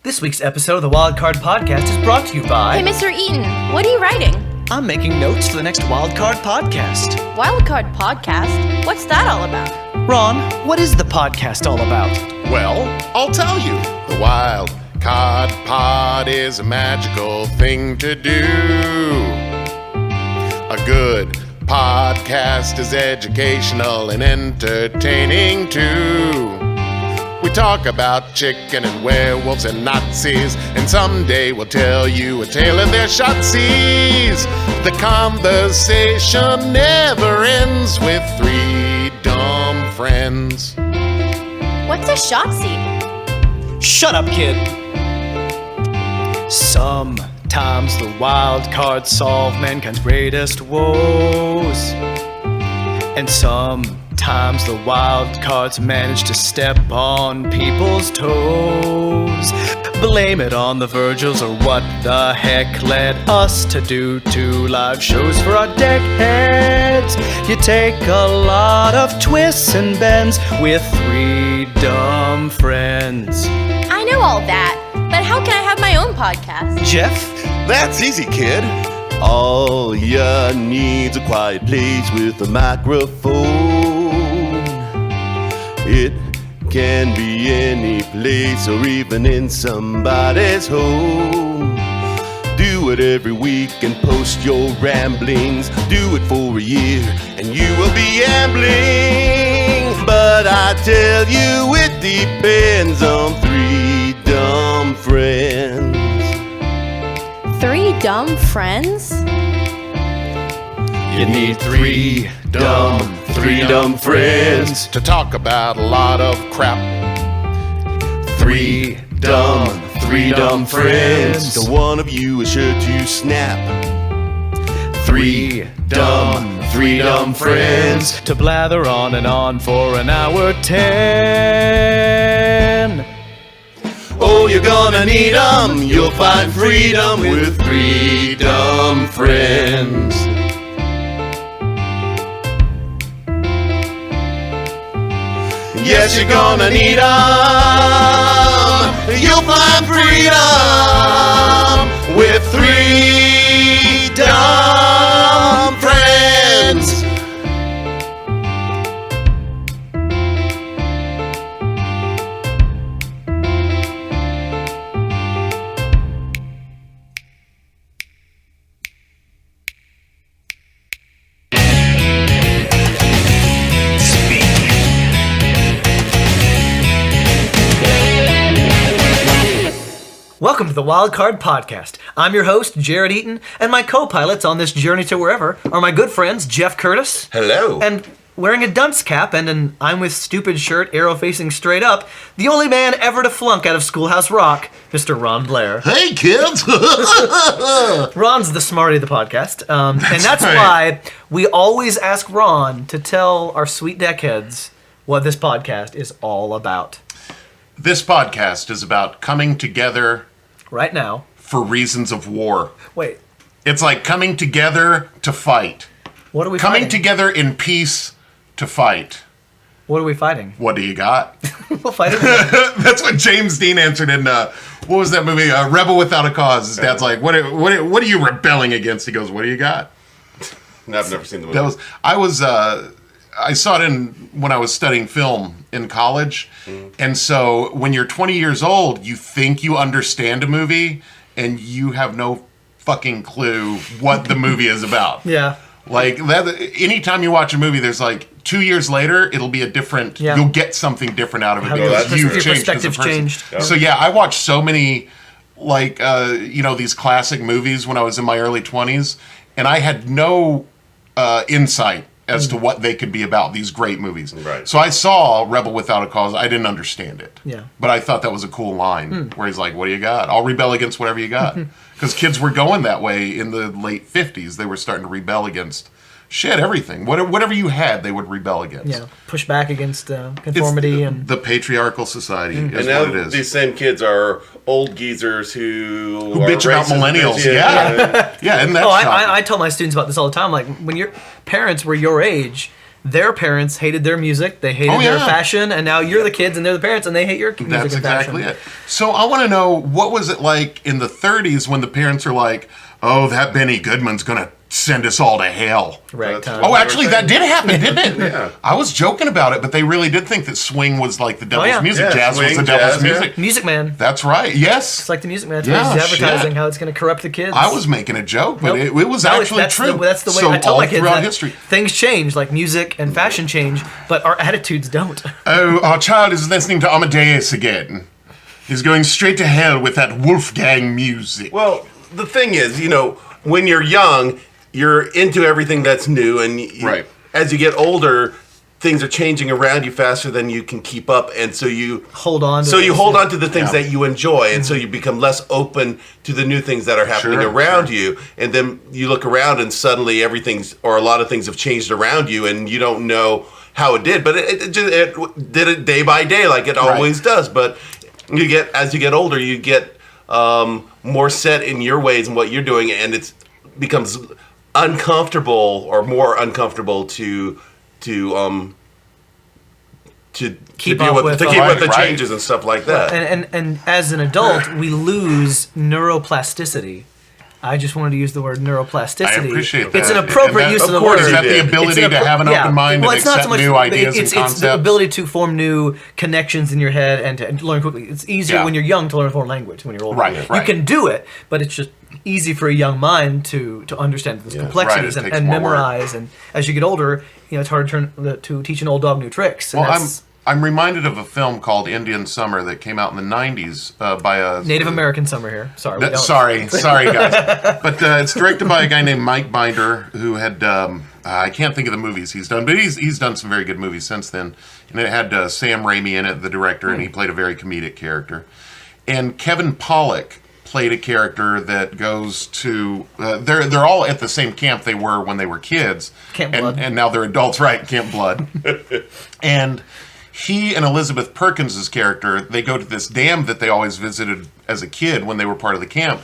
This week's episode of the Wildcard Podcast is brought to you by... Hey, Mr. Eaton, what are you writing? I'm making notes for the next Wildcard Podcast. Wildcard Podcast? What's that all about? Ron, what is the podcast all about? Well, I'll tell you. The Wild Card Pod is a magical thing to do. A good podcast is educational and entertaining too. We talk about chicken and werewolves and Nazis, and someday we'll tell you a tale of their schatzies. The conversation never ends with three dumb friends. What's a shotsy? Shut up, kid. Sometimes the wild cards solve mankind's greatest woes. And sometimes the wild cards manage to step on people's toes. Blame it on the Virgils or what the heck led us to do 2 live shows for our decades. You take a lot of twists and bends with 3 dumb friends. I know all that, but how can I have my own podcast? Jeff? That's easy, kid. All you need's a quiet place with a microphone. It can be any place or even in somebody's home. Do it every week and post your ramblings. Do it for a year and you will be ambling. But I tell you it depends on 3 dumb friends. 3 dumb friends? You need 3 dumb friends To talk about a lot of crap. 3 dumb friends. The one of you is sure to snap. 3 dumb friends To blather on and on for an hour 10. Oh, you're gonna need 'em. You'll find freedom with 3 dumb friends. Yes, you're gonna need 'em. You'll find freedom with 3 dumb friends. Welcome to the Wildcard Podcast. I'm your host, Jared Eaton, and my co-pilots on this journey to wherever are my good friends, Jeff Curtis. Hello. And wearing a dunce cap and an I'm with stupid shirt, arrow facing straight up, the only man ever to flunk out of Schoolhouse Rock, Mr. Ron Blair. Hey, kids. Ron's the smarty of the podcast, and that's right. why we always ask Ron to tell our sweet deckheads what this podcast is all about. This podcast is about coming together Right now. for reasons of war. Wait, It's like coming together to fight. what are we Coming fighting? together in peace to fight. What are we fighting? What do you got? We'll fight it. That's what James Dean answered in, what was that movie? Rebel Without a Cause. His dad's like, what are you rebelling against? He goes, what do you got? I've never seen the movie. I saw it when I was studying film in college. And so when you're 20 years old, you think you understand a movie and you have no fucking clue what the movie is about. Yeah. Like that, anytime you watch a movie, there's like 2 years later, it'll be a different, Yeah. you'll get something different out of it How because your you've changed as a perspective's person. changed. Yeah. So yeah, I watched so many, like, these classic movies when I was in my early 20s, and I had no insight as to what they could be about, these great movies. Right. So I saw Rebel Without a Cause. I didn't understand it. Yeah. But I thought that was a cool line where he's like, what do you got? I'll rebel against whatever you got. Because kids were going that way in the late 50s. They were starting to rebel against shit, everything. Whatever you had, they would rebel against. Yeah, push back against conformity It's and the patriarchal society is And now what it is. these same kids are old geezers who are bitch about racist. millennials. Yeah. Yeah, and that's oh, shocking. I tell my students about this all the time. Like when your parents were your age, their parents hated their music, they hated their fashion, and now you're the kids and they're the parents and they hate your music and fashion. That's exactly it. So I want to know, what was it like in the 30s when the parents are like, oh, that Benny Goodman's going to send us all to hell. Ragtime. Oh, actually, that did happen, didn't it? Yeah. I was joking about it, but they really did think that swing was like the devil's music. Yeah, jazz swing, was the devil's jazz, music. Music Man. That's right. Yes. It's like the Music Man. It's advertising how it's going to corrupt the kids. I was making a joke, but it was actually true. That's the way so I tell my kids throughout that history. Things change, like music and fashion change, but our attitudes don't. Oh, our child is listening to Amadeus again. He's going straight to hell with that Wolfgang music. Well, the thing is, when you're young, you're into everything that's new, and as you get older, things are changing around you faster than you can keep up, and so you hold on. hold on to the things that you enjoy, and so you become less open to the new things that are happening around you. And then you look around, and suddenly a lot of things have changed around you, and you don't know how it did, but it did it day by day, like it always does. But as you get older, you get more set in your ways and what you're doing, and it becomes uncomfortable or more uncomfortable to keep up with the changes and stuff like that. And as an adult, we lose neuroplasticity. I just wanted to use the word neuroplasticity. I appreciate that. It's an appropriate use of the word. Is that the ability to have an open mind and accept new ideas and concepts? It's the ability to form new connections in your head and to learn quickly. It's easier when you're young to learn a foreign language when you're older. Right. You can do it, but it's just easy for a young mind to understand those complexities and memorize. And as you get older, it's hard to teach an old dog new tricks. And I'm reminded of a film called Indian Summer that came out in the 90s by a... Native American Summer here. Sorry, sorry, guys. But it's directed by a guy named Mike Binder, who had... I can't think of the movies he's done, but he's done some very good movies since then. And it had Sam Raimi in it, the director, and he played a very comedic character. And Kevin Pollak played a character that goes to... they're all at the same camp they were when they were kids. Camp Blood. And now they're adults, right, Camp Blood. And... he and Elizabeth Perkins' character, they go to this dam that they always visited as a kid when they were part of the camp.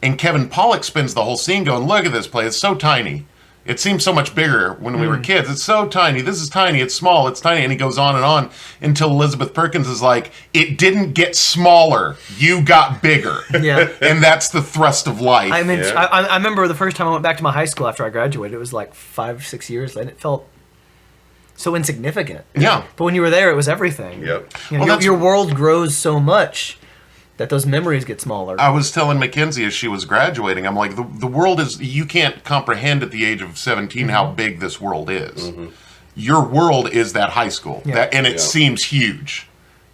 And Kevin Pollak spends the whole scene going, look at this place, it's so tiny. It seems so much bigger when we were kids. It's so tiny. This is tiny. It's small. It's tiny. And he goes on until Elizabeth Perkins is like, it didn't get smaller. You got bigger. Yeah. And that's the thrust of life. I mean, I remember the first time I went back to my high school after I graduated. It was like 5-6 years, and it felt so insignificant. Yeah. But when you were there, it was everything. Yep. Your world grows so much that those memories get smaller. I was telling Mackenzie as she was graduating, I'm like, the world is, you can't comprehend at the age of 17 how big this world is. Mm-hmm. Your world is that high school. Yeah. And it seems huge.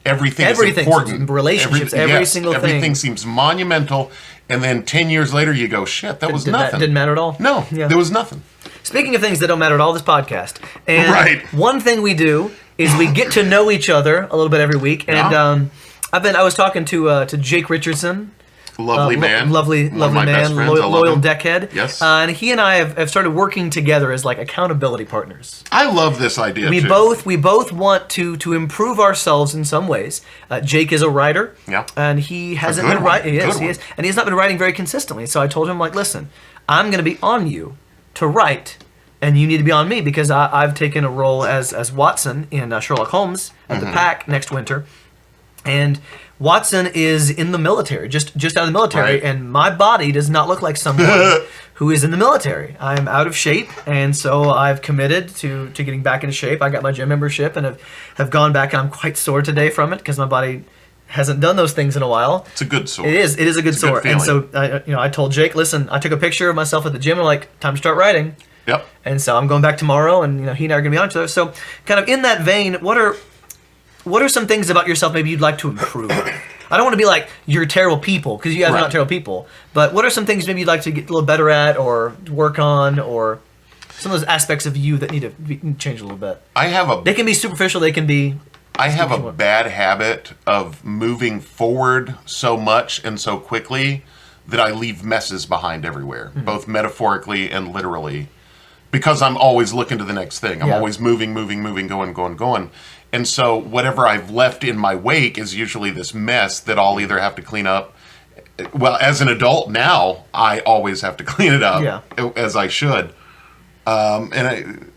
Everything is important. Relationships, every single thing. Everything seems monumental. And then 10 years later, you go, shit, that was nothing. Didn't matter at all? No, there was nothing. Speaking of things that don't matter at all, this podcast. And one thing we do is we get to know each other a little bit every week. And I was talking to Jake Richardson. Lovely man. Lovely man. Loyal deckhead. Yes. And he and I have started working together as like accountability partners. I love this idea, we both want to improve ourselves in some ways. Jake is a writer. Yeah. And he hasn't been writing. He is. And he's not been writing very consistently. So I told him, like, listen, I'm going to be on you to write, and you need to be on me because I've taken a role as Watson in Sherlock Holmes at the PAC next winter. And Watson is in the military, just out of the military, and my body does not look like someone who is in the military. I'm out of shape, and so I've committed to getting back into shape. I got my gym membership and have gone back, and I'm quite sore today from it because my body hasn't done those things in a while. It's a good sore. It is a good sore. Good feeling. And so I told Jake, listen, I took a picture of myself at the gym and I'm like, time to start writing. Yep. And so I'm going back tomorrow, and he and I are going to be on each other. So kind of in that vein, what are some things about yourself maybe you'd like to improve? I don't want to be like, you're terrible people, because you guys are not terrible people. But what are some things maybe you'd like to get a little better at or work on, or some of those aspects of you that need to change a little bit? They can be superficial, they can be... I have a bad habit of moving forward so much and so quickly that I leave messes behind everywhere, both metaphorically and literally, because I'm always looking to the next thing. I'm always moving, going. And so whatever I've left in my wake is usually this mess that I'll either have to clean up. Well, as an adult now, I always have to clean it up, as I should. And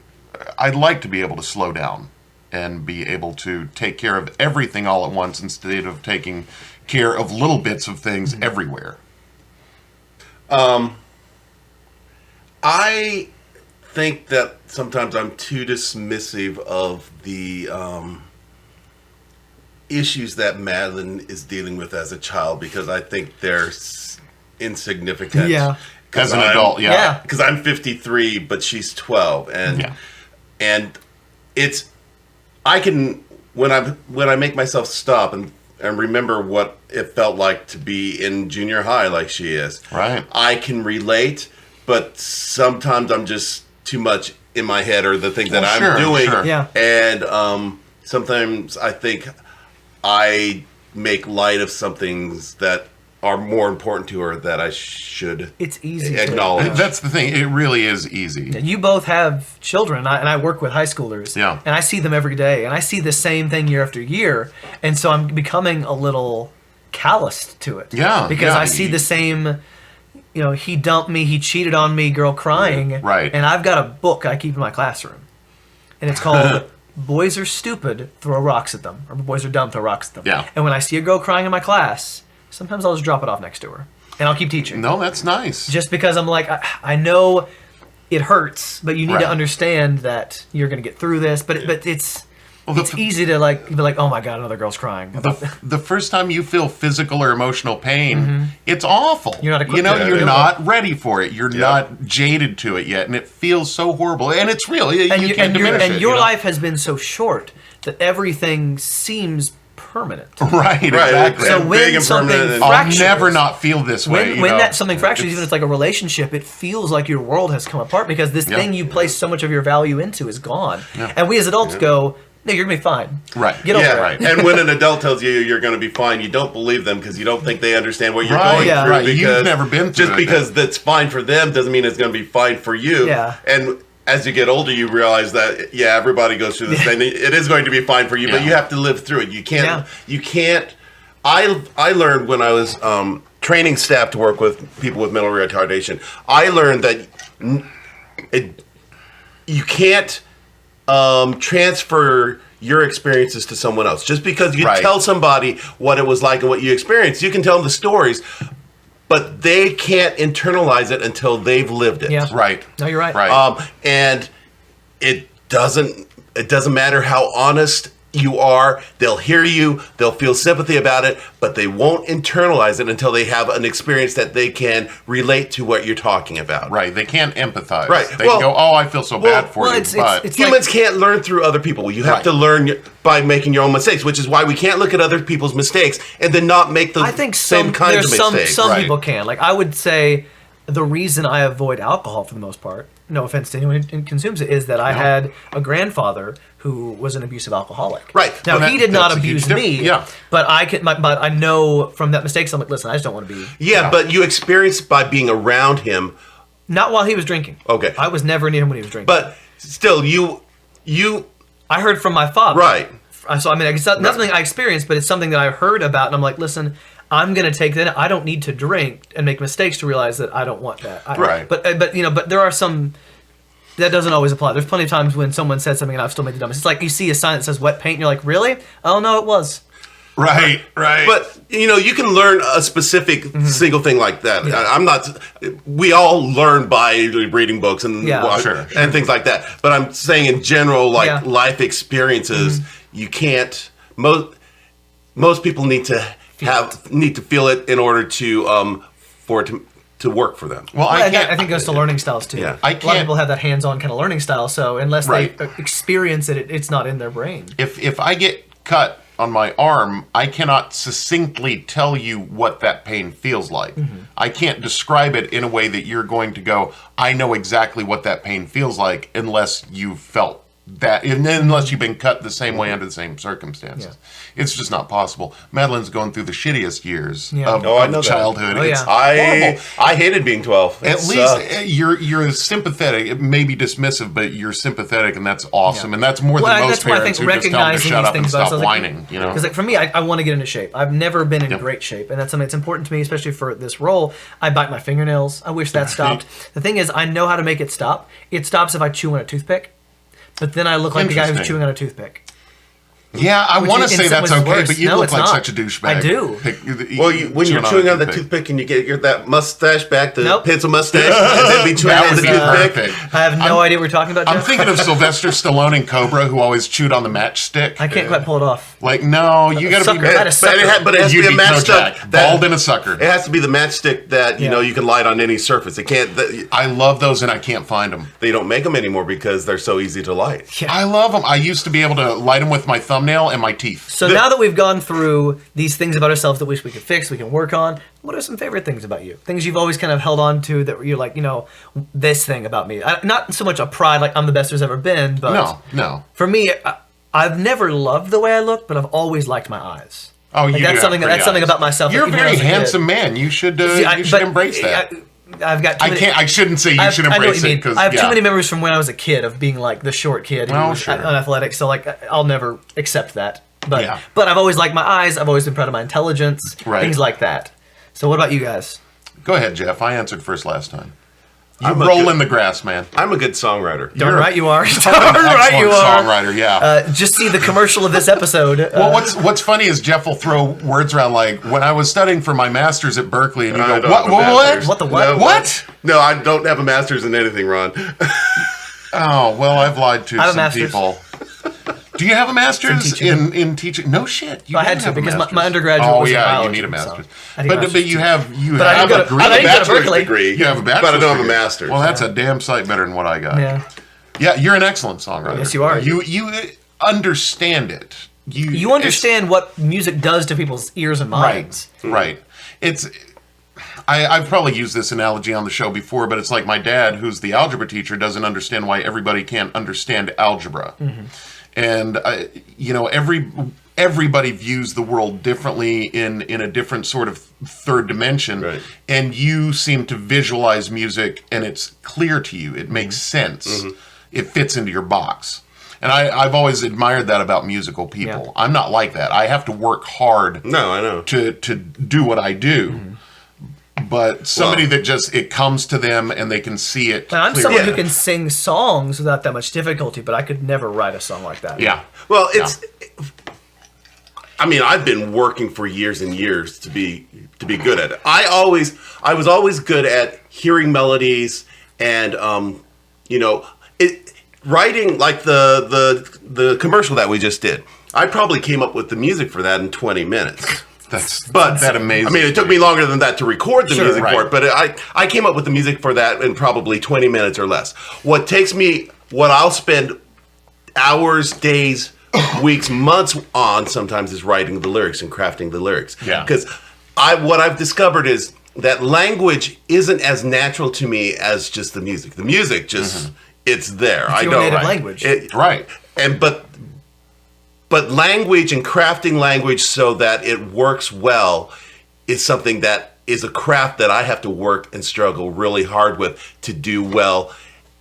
I'd like to be able to slow down and be able to take care of everything all at once instead of taking care of little bits of things everywhere. I think that sometimes I'm too dismissive of the issues that Madeline is dealing with as a child because I think they're insignificant. Yeah. As an adult, yeah. Because I'm 53, but she's 12, and it's I can when I make myself stop and remember what it felt like to be in junior high like she is. Right. I can relate, but sometimes I'm just too much in my head or the things that I'm doing. Sure. Yeah. And sometimes I think I make light of some things that are more important to her that I should It's easy acknowledge. That's the thing. It really is easy. You both have children, and I work with high schoolers, and I see them every day, and I see the same thing year after year, and so I'm becoming a little calloused to it. Yeah, because I see the same, he dumped me, he cheated on me, girl crying, right? And I've got a book I keep in my classroom, and it's called "Boys Are Stupid, Throw Rocks at Them," or "Boys Are Dumb, Throw Rocks at Them." Yeah. And when I see a girl crying in my class, sometimes I'll just drop it off next to her, and I'll keep teaching. No, that's nice. Just because I'm like, I know it hurts, but you need to understand that you're going to get through this. But it's easy to be like, oh my God, another girl's crying. The first time you feel physical or emotional pain, it's awful. You're not equipped. You're not ready for it. You're not jaded to it yet, and it feels so horrible. And it's real. You can't diminish it. And your life has been so short that everything seems permanent. Right, exactly. So when something fractures, I'll never not feel this way. When that something fractures, even if it's like a relationship, it feels like your world has come apart because this thing you placed so much of your value into is gone. Yeah. And we as adults go, no, you're going to be fine. Right. Get over it. Right. And when an adult tells you you're going to be fine, you don't believe them because you don't think they understand what you're going through. Right. You've never been through it. Just because that's fine for them doesn't mean it's going to be fine for you. Yeah. And as you get older, you realize that, everybody goes through this thing. It is going to be fine for you, but you have to live through it. You can't. I learned when I was training staff to work with people with mental retardation, I learned that you can't transfer your experiences to someone else. Just because you tell somebody what it was like and what you experienced, you can tell them the stories, but they can't internalize it until they've lived it. Yeah. Right. No, you're right. And it doesn't matter how honest you are. They'll hear you. They'll feel sympathy about it, but they won't internalize it until they have an experience that they can relate to what you're talking about. Right. They can't empathize. Right. They can go, oh, I feel so bad for you. It's humans can't learn through other people. You have to learn by making your own mistakes, which is why we can't look at other people's mistakes and then not make the same kinds of mistakes. Some people can. Like I would say the reason I avoid alcohol for the most part, no offense to anyone who consumes it, is that I had a grandfather who was an abusive alcoholic. Right. Now he did not abuse me. Yeah. But but I know from that mistake, so I'm like, listen, I just don't want to be. Yeah, but you experienced by being around him. Not while he was drinking. Okay. I was never near him when he was drinking. But still, I heard from my father. Right. So I mean, it's not something I experienced, but it's something that I heard about, and I'm like, listen, I'm going to take that. I don't need to drink and make mistakes to realize that I don't want that. Right. But there are some. That doesn't always apply. There's plenty of times when someone says something and I've still made the dumbest. It's like you see a sign that says wet paint and you're like, really? Oh, no, it was. Right. But, you can learn a specific single thing like that. Yeah. We all learn by reading books and and things like that. But I'm saying in general, life experiences, you can't, most people need to feel it in order to, for it to work for them. Well, I think it goes to learning styles too. Yeah. A lot of people have that hands-on kind of learning style, so unless they experience it, it's not in their brain. If I get cut on my arm, I cannot succinctly tell you what that pain feels like. I can't describe it in a way that you're going to go, I know exactly what that pain feels like, unless you've felt that, unless you've been cut the same way under the same circumstances. Yeah. It's just not possible. Madeline's going through the shittiest years of childhood. It's horrible. I hated being 12. At least you're sympathetic. Maybe be dismissive, but you're sympathetic, and that's awesome. And that's more than most parents who just tell them to shut up and stop whining. Because for me, I want to get into shape. I've never been in great shape, and that's something that's important to me, especially for this role. I bite my fingernails. I wish that stopped. The thing is, I know how to make it stop. It stops if I chew on a toothpick. But then I look like the guy who's chewing on a toothpick. Yeah, I want to say that's okay, worse. but you No, look it's like not. such a douchebag. I do. When you're chewing on the toothpick and you get that mustache back, the pencil mustache, and then be chewing That on the would be toothpick. perfect. I have no idea what we're talking about, I'm Jeff. thinking of Sylvester Stallone in Cobra, who always chewed on the matchstick. I can't quite pull it off. Like, no, you got to be... Sucker. That is sucker. But it has to You'd be a be matchstick. Kojak, bald and a sucker. It has to be the matchstick that you can light on any surface. It can't. I love those, and I can't find them. They don't make them anymore because they're so easy to light. Yeah. I love them. I used to be able to light them with my thumbnail and my teeth. So now that we've gone through these things about ourselves that we wish we could fix, we can work on, what are some favorite things about you? Things you've always kind of held on to that you're like, this thing about me. Not so much a pride like I'm the best there's ever been, but No. for me, I've never loved the way I look, but I've always liked my eyes. Oh, Like, you that's do something. have That's pretty something eyes. about myself. You're a even when I very was a kid. handsome man. You should See, but embrace that. I've got. Too many, I shouldn't say you should I know what embrace you it mean. because I have too many memories from when I was a kid of being like the short kid who was sure. unathletic. So like, I'll never accept that. But Yeah. but I've always liked my eyes. I've always been proud of my intelligence. Right. Things like that. So what about you guys? Go ahead, Jeff. I answered first last time. You I'm a roll good- in the grass, man. I'm a good songwriter. Darn right you are. An Darn right you excellent are. songwriter, yeah. Just see the commercial of this episode. Well, what's funny is Jeff will throw words around like, when I was studying for my master's at Berkeley, and you I go, don't have a master's. What the what? No, What? No, I don't have a master's in anything, Ron. Oh, well, I've lied to I have a some master's. people. Do you have a master's teaching. in teaching? No shit. You I had don't to have a because my master's. undergraduate was in you biology, need a so master's. I need a master's But you too. have But I have didn't a go to- degree. I didn't go to bachelor's Berkeley. degree. You have a bachelor's But I don't have a degree. master's. Well, that's a damn sight better than what I got. Yeah. Yeah, you're an excellent songwriter. Yes, you are. You understand it. You understand what music does to people's ears and minds. Right. It's. I've probably used this analogy on the show before, but it's like my dad, who's the algebra teacher, doesn't understand why everybody can't understand algebra. Mm-hmm. And everybody views the world differently in a different sort of third dimension. Right. And you seem to visualize music, and it's clear to you. It makes Mm-hmm. sense. It fits into your box. And I've always admired that about musical people. Yeah. I'm not like that. I have to work hard No, I know. to do what I do. Mm-hmm. But somebody that just, it comes to them and they can see it And I'm clearly. someone who can sing songs without that much difficulty, but I could never write a song like that. Yeah. Well, it's. I mean, I've been working for years and years to be good at it. I was always good at hearing melodies and writing like the commercial that we just did. I probably came up with the music for that in 20 minutes. But that amazing. I mean, it took me longer than that to record the music right. for it, but I came up with the music for that in probably 20 minutes or less. What I'll spend hours, days, weeks, months on sometimes is writing the lyrics and crafting the lyrics. Yeah. Because what I've discovered is that language isn't as natural to me as just the music. The music just, it's there. It's your native language. Right. But language and crafting language so that it works well is something that is a craft that I have to work and struggle really hard with to do well.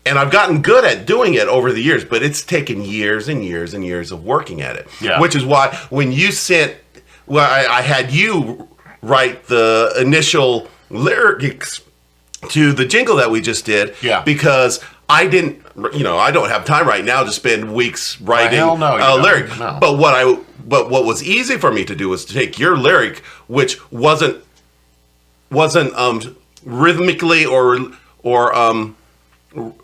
And I've gotten good at doing it over the years, but it's taken years and years and years of working at it. Yeah. Which is why when you I had you write the initial lyrics to the jingle that we just did. Yeah. Because I don't have time right now to spend weeks writing hell no, you a don't. lyric. No. But what was easy for me to do was to take your lyric, which wasn't rhythmically or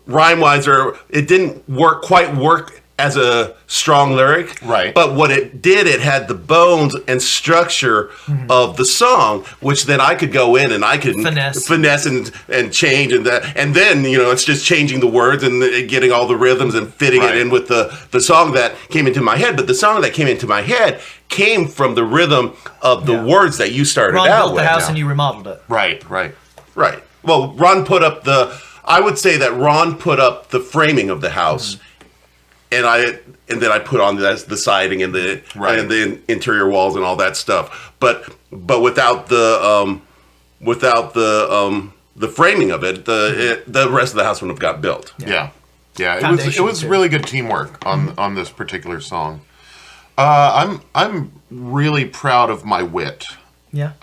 rhyme-wise, or it didn't quite work as a strong lyric. Right. But what it did, it had the bones and structure of the song, which then I could go in and I could finesse and change and then it's just changing the words and getting all the rhythms and fitting it in with the song that came into my head. But the song that came into my head came from the rhythm of the words that you started Ron out built with. the house and you remodeled it. Right. Well, I would say that Ron put up the framing of the house. And then I put on the siding and the interior walls and all that stuff. But without the framing of it, the rest of the house wouldn't have got built. Yeah. It was really good teamwork on this particular song. I'm really proud of my wit. Yeah.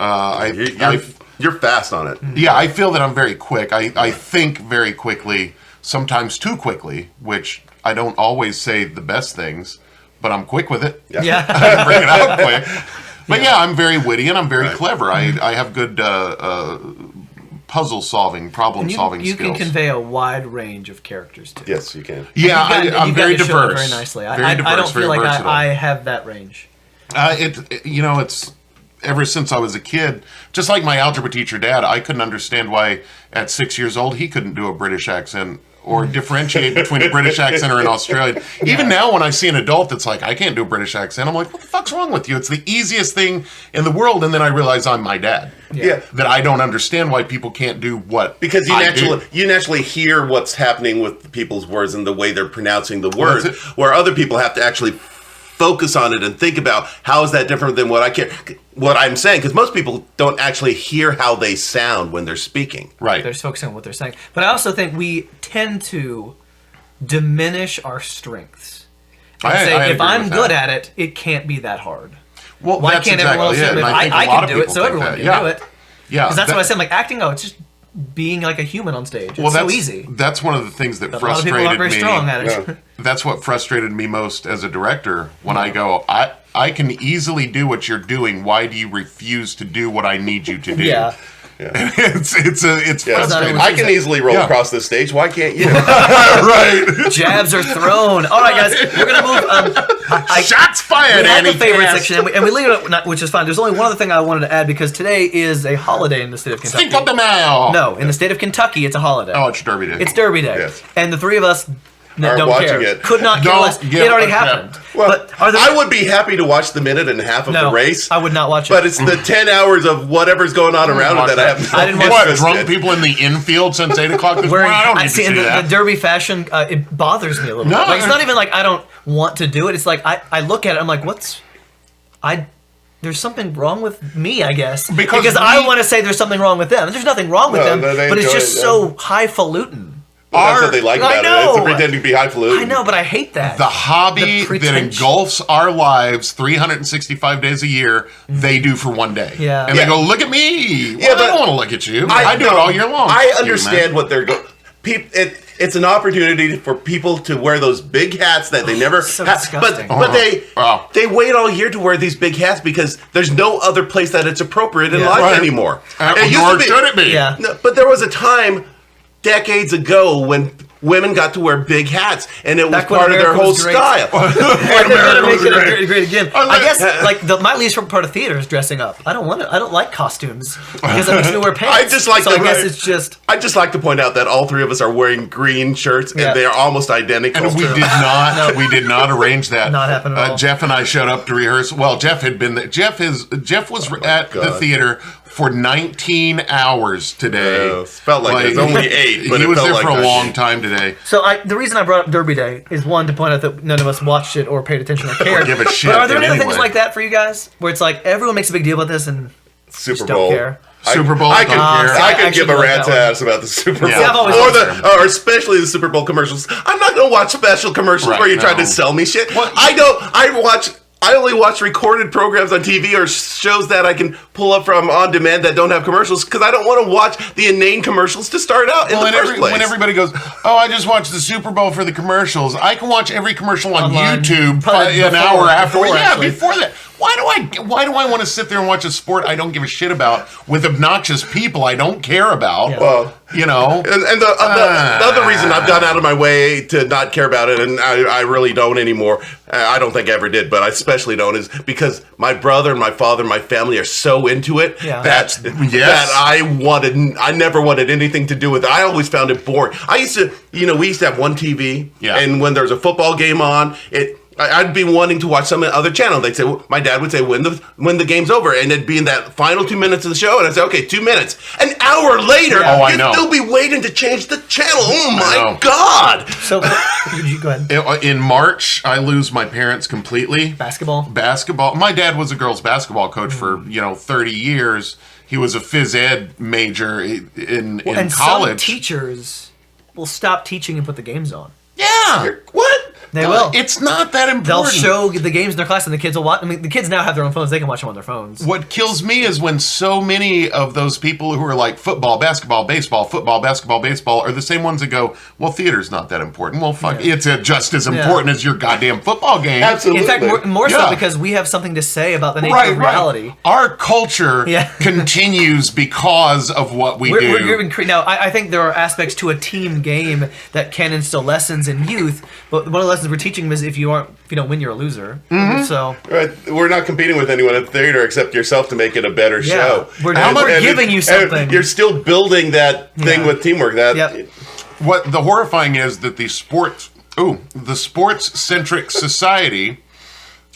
You're fast on it. Yeah, I feel that I'm very quick. I think very quickly, sometimes too quickly, which I don't always say the best things, but I'm quick with it. Yeah. I can bring it out quick. But yeah, I'm very witty and I'm very clever. I have good puzzle solving, problem solving you skills. can convey a wide range of characters too. Yes, you can. Yeah, I'm very to show it diverse. very nicely. Very diverse, I don't feel very like versatile. I have that range. It's ever since I was a kid, just like my algebra teacher dad, I couldn't understand why at 6 years old he couldn't do a British accent or differentiate between a British accent or an Australian. Even now when I see an adult that's like, I can't do a British accent, I'm like, what the fuck's wrong with you? It's the easiest thing in the world. And then I realize I'm my dad. Yeah. That I don't understand why people can't do what Because I you naturally hear what's happening with people's words and the way they're pronouncing the Well, words, that's it. where other people have to actually focus on it and think about how is that different than what I'm saying, because most people don't actually hear how they sound when they're speaking. Right. They're just focusing on what they're saying. But I also think we tend to diminish our strengths. And I say, if agree I'm with good that. at it, it can't be that hard. Well, Why that's can't everyone else exactly do it. it? And I think I a lot can of do it, people so think everyone that. can Yeah. do it. Yeah. Because that's what I said. Like acting, it's just being like a human on stage. It's so easy. That's one of the things that But a lot of people aren't frustrated very me. strong at it. Yeah. That's what frustrated me most as a director when I go, I can easily do what you're doing. Why do you refuse to do what I need you to do? Yeah. it's Yeah. frustrating. I can easily roll Yeah. across this stage. Why can't you? Right. Jabs are thrown. All right, guys, we're gonna move. Shots fired, We had Annie the favorite Cass. section, and we leave it up, which is fine. There's only one other thing I wanted to add because today is a holiday in the state of Kentucky. Think of the mail. No, in the state of Kentucky, it's a holiday. Oh, it's Derby Day. It's Derby Day, Yes. and the three of us Are don't watching care. it. Could not care Don't less. give It already a crap. happened. Well, but are there? I would be happy to watch the minute and a half of No, the race. I would not watch it. But it's the 10 hours of whatever's going on around it that I have. I didn't watch What, it. drunk people in the infield since 8 o'clock this morning? I don't need to see see the that. Derby fashion. It bothers me a little. No, bit. Like it's not even like I don't want to do it. It's like I look at it. I'm like, there's something wrong with me, I guess, because I want to say there's something wrong with them. There's nothing wrong with No, them, no, they but it's enjoy just it, so highfalutin. Well, that's what they like I about it. know. It's a pretending to be highfalutin. I know, but I hate that. The hobby The that pretension. engulfs our lives 365 days a year, they do for one day. Yeah. And Yeah. they go, look at me. Yeah, Well, but I don't want to look at you. I do it no, all year long. I Fuck you, understand man. what they're going. It's an opportunity for people to wear those big hats that they never. So disgusting. But Oh. they wait all year to wear these big hats because there's no other place that it's appropriate in Yeah. life Right. anymore. Nor should it be. Yeah. No, but there was a time, decades ago, when women got to wear big hats, and it was Back when part of their America whole was great. style. They're gonna make it great. great again. I guess like my least favorite part of theater is dressing up. I don't want it. I don't like costumes because that makes me wear pants. I just like so the- I guess it's just. I'd just like to point out that all three of us are wearing green shirts, Yeah. and they are almost identical. And we did not arrange that. Not happen at all. Jeff and I showed up to rehearse. Well, Jeff had been there. Jeff was at the God. theater for 19 hours today. It felt like it was only 8, but he it was felt there like for a that. long time today. So the reason I brought up Derby Day is one to point out that none of us watched it or paid attention or cared. give a shit But are there in any any things way. like that for you guys, where it's like everyone makes a big deal about this and Super just Bowl. don't care? Super Bowl, I don't can, care. I can actually give a like rat's that one. ass about the Super Bowl, Yeah. See, I've always or liked or especially the Super Bowl commercials. I'm not going to watch special commercials Right, where you're trying no. to sell me shit. What? I only watch recorded programs on TV or shows that I can pull up from on demand that don't have commercials because I don't want to watch the inane commercials to start out in the first place. When everybody goes, oh, I just watched the Super Bowl for the commercials, I can watch every commercial on Online. YouTube Probably an hour after. before, Yeah, actually. before that. Why do I want to sit there and watch a sport I don't give a shit about with obnoxious people I don't care about? Yeah. Well, You know? And the other reason I've gone out of my way to not care about it, and I really don't anymore, I don't think I ever did, but I especially don't, is because my brother and my father and my family are so into it Yeah. Yes. that I never wanted anything to do with it. I always found it boring. We used to have one TV, Yeah. and when there was a football game on, I'd be wanting to watch some other channel. They'd say, my dad would say, when the game's over, and it'd be in that final 2 minutes of the show, and I'd say, okay, 2 minutes. An hour later, Yeah. Oh, I you'd know. still be waiting to change the channel. Oh I my know. God! So you go ahead. In March, I lose my parents completely. Basketball. My dad was a girls basketball coach for 30 years. He was a phys ed major in And some college. teachers will stop teaching and put the games on. Yeah. What? They will. It's not that important. They'll show the games in their class, and the kids will watch. I mean, the kids now have their own phones; they can watch them on their phones. What kills me is when so many of those people who are like football, basketball, baseball, football, basketball, baseball are the same ones that go, well, theater's not that important. Well, fuck, it's just as important as your goddamn football game. Absolutely. In fact, more so because we have something to say about the nature of reality. Right. Our culture continues because of what we do. Now, I think there are aspects to a team game that can instill lessons in youth, but one of the lessons we're teaching them is if you don't win, you're a loser. Mm-hmm. So we're not competing with anyone at the theater except yourself to make it a better show. We're giving you something. You're still building that thing with teamwork. What the horrifying is that the sports-centric society,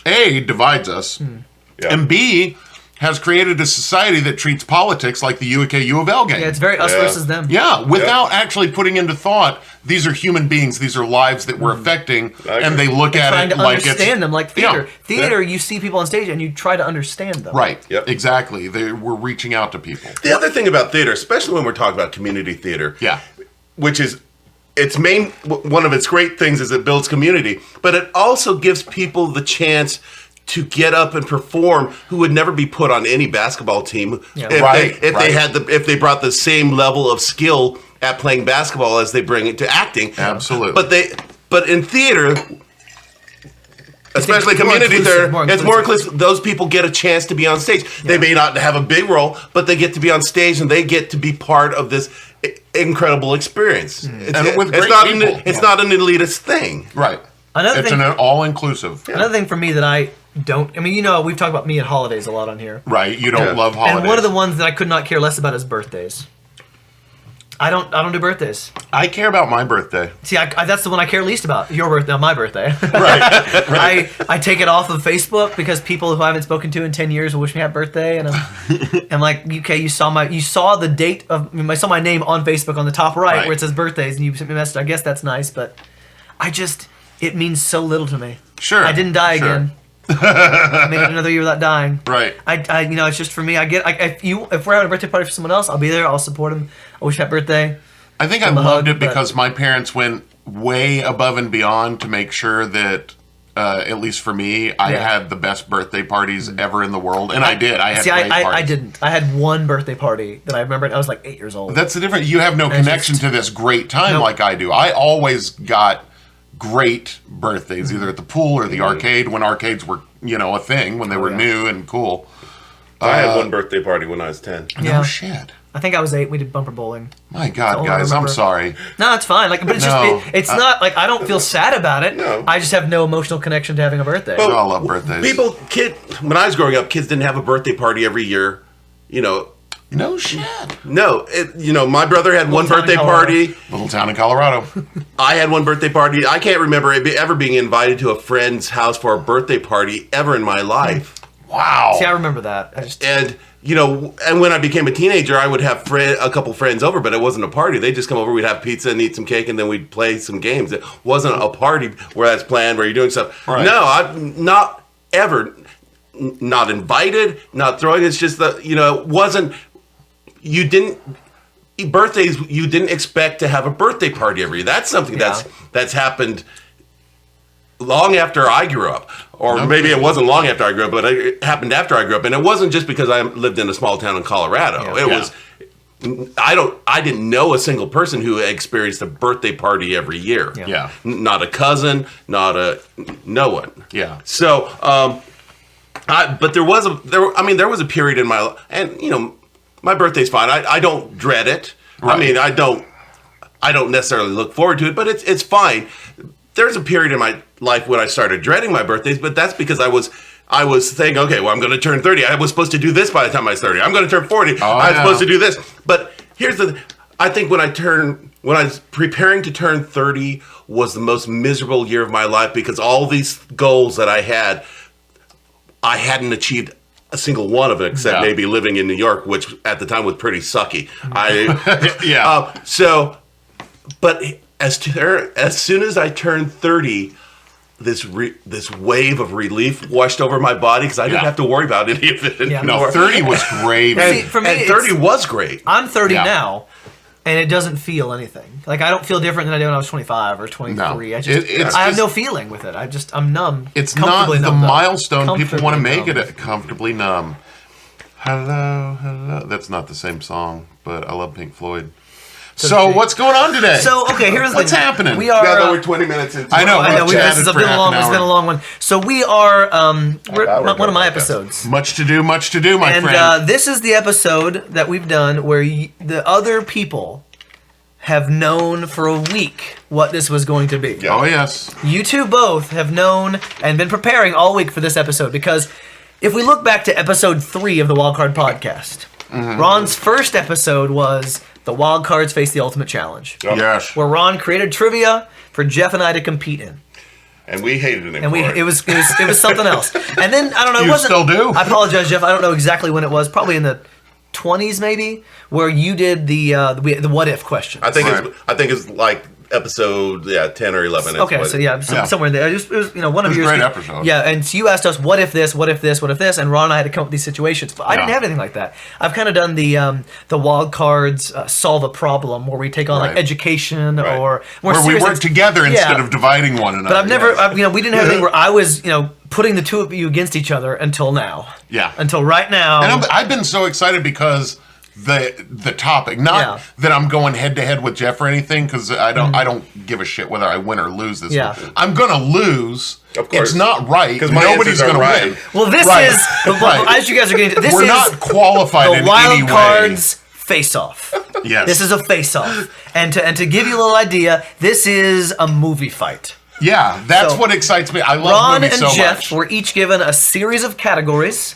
A, divides us, and B, has created a society that treats politics like the UK U of L game. Yeah, it's very us versus them. Yeah, without actually putting into thought, these are human beings, these are lives that we're affecting, and they look at it like it's... trying to understand them, like theater. Theater, you see people on stage and you try to understand them. Right, exactly. We're reaching out to people. The other thing about theater, especially when we're talking about community theater, which is one of its great things is it builds community, but it also gives people the chance to get up and perform who would never be put on any basketball team if they brought the same level of skill at playing basketball as they bring it to acting. Absolutely. But in theater, especially community theater, it's more inclusive. Those people get a chance to be on stage. They may not have a big role, but they get to be on stage and they get to be part of this incredible experience. It's not an elitist thing. Right. It's an all-inclusive. Another thing for me that I don't... I mean, we've talked about me and holidays a lot on here. Right, you don't love holidays. And one of the ones that I could not care less about is birthdays. I don't do birthdays. I care about my birthday. See, that's the one I care least about. Your birthday, my birthday. Right. I take it off of Facebook because people who I haven't spoken to in 10 years will wish me happy birthday, and I'm like, okay, you saw the date of... I saw my name on Facebook on the top right where it says birthdays, and you sent me a message. I guess that's nice, but it means so little to me. Sure. I didn't die again. I made it another year without dying. Right. It's just for me. If we're having a birthday party for someone else, I'll be there. I'll support them. I wish happy birthday. I think I loved it because my parents went way above and beyond to make sure that, at least for me, I had the best birthday parties ever in the world, and I did. I had great parties. I didn't. I had one birthday party that I remember. I was like 8 years old. That's the difference. You have no connection to this great time like I do. I always got great birthdays, either at the pool or the arcade, when arcades were, a thing, when they were new and cool. I had one birthday party when I was 10. No shit. I think I was 8. We did bumper bowling. My God, guys, I'm sorry. No, it's fine. But it's it's not like I don't feel sad about it. No. I just have no emotional connection to having a birthday. I love birthdays. When I was growing up, kids didn't have a birthday party every year. No shit. No, my brother had one birthday party. Little town in Colorado. I had one birthday party. I can't remember ever being invited to a friend's house for a birthday party ever in my life. Wow. See, I remember that. And when I became a teenager, I would have a couple friends over, but it wasn't a party. They'd just come over, we'd have pizza and eat some cake, and then we'd play some games. It wasn't a party where that's planned, where you're doing stuff. Right. No, I'm not ever, not invited, not throwing. It's just that, it wasn't... You didn't expect to have a birthday party every year. That's something that's happened long after I grew up. Or maybe it wasn't long after I grew up, but it happened after I grew up. And it wasn't just because I lived in a small town in Colorado. I didn't know a single person who experienced a birthday party every year. Yeah. Not a cousin, no one. Yeah. So, but there was a period in my life, and my birthday's fine. I don't dread it. Right. I mean, I don't necessarily look forward to it, but it's fine. There's a period in my life when I started dreading my birthdays, but that's because I was saying, okay, well, I'm going to turn 30. I was supposed to do this by the time I was 30. I'm going to turn 40. I'm supposed to do this. But I think when I was preparing to turn 30 was the most miserable year of my life because all these goals that I hadn't achieved a single one of it, except maybe living in New York, which at the time was pretty sucky. But as soon as I turned 30, this wave of relief washed over my body because I didn't have to worry about any of it anymore. No, 30 was great. See, for me, 30 was great. I'm 30 now. and it doesn't feel anything. Like, I don't feel different than I did when I was 25 or 23. No. I have no feeling with it. I'm numb. It's not the numb, milestone people want to make numb. it comfortably numb. Hello, hello. That's not the same song, but I love Pink Floyd. So what's going on today? So, okay, here's the What's thing. happening? We are. Yeah, though we're 20 minutes into I know. This has been a long one. So we are. We're one of my episodes. Much to do, my friend. And this is the episode that we've done where the other people have known for a week what this was going to be. Oh, yes. You two both have known and been preparing all week for this episode because if we look back to episode 3 of the Wildcard Podcast, Ron's first episode was the Wildcards Face the Ultimate Challenge. Yes. Where Ron created trivia for Jeff and I to compete in. And we hated him. And it was something else. And then I don't know. You it wasn't, still do? I apologize, Jeff. I don't know exactly when it was. Probably in the 20s, maybe, where you did the what if question. I think it's like episode 10 or 11. Okay, so somewhere in there. It was one of It was yours. a great episode. Yeah, and so you asked us what if this, what if this, what if this, and Ron and I had to come up with these situations. But I didn't have anything like that. I've kind of done the wild cards solve a problem where we take on like education or more where we serious work things. together instead of dividing one another. But I've never, we didn't have anything where I was, putting the two of you against each other until now. Yeah. Until right now. And I've been so excited because the topic, not that I'm going head to head with Jeff or anything, because I don't give a shit whether I win or lose this one. I'm gonna lose. Of course. It's not right because nobody's answers are gonna right. win. Well, this is as you guys are getting. We're not qualified the in wild any way. cards face-off. Yes. This is a face-off, and to give you a little idea, this is a movie fight. Yeah, that's what excites me. I love Ron movies and so Jeff much. were each given a series of categories.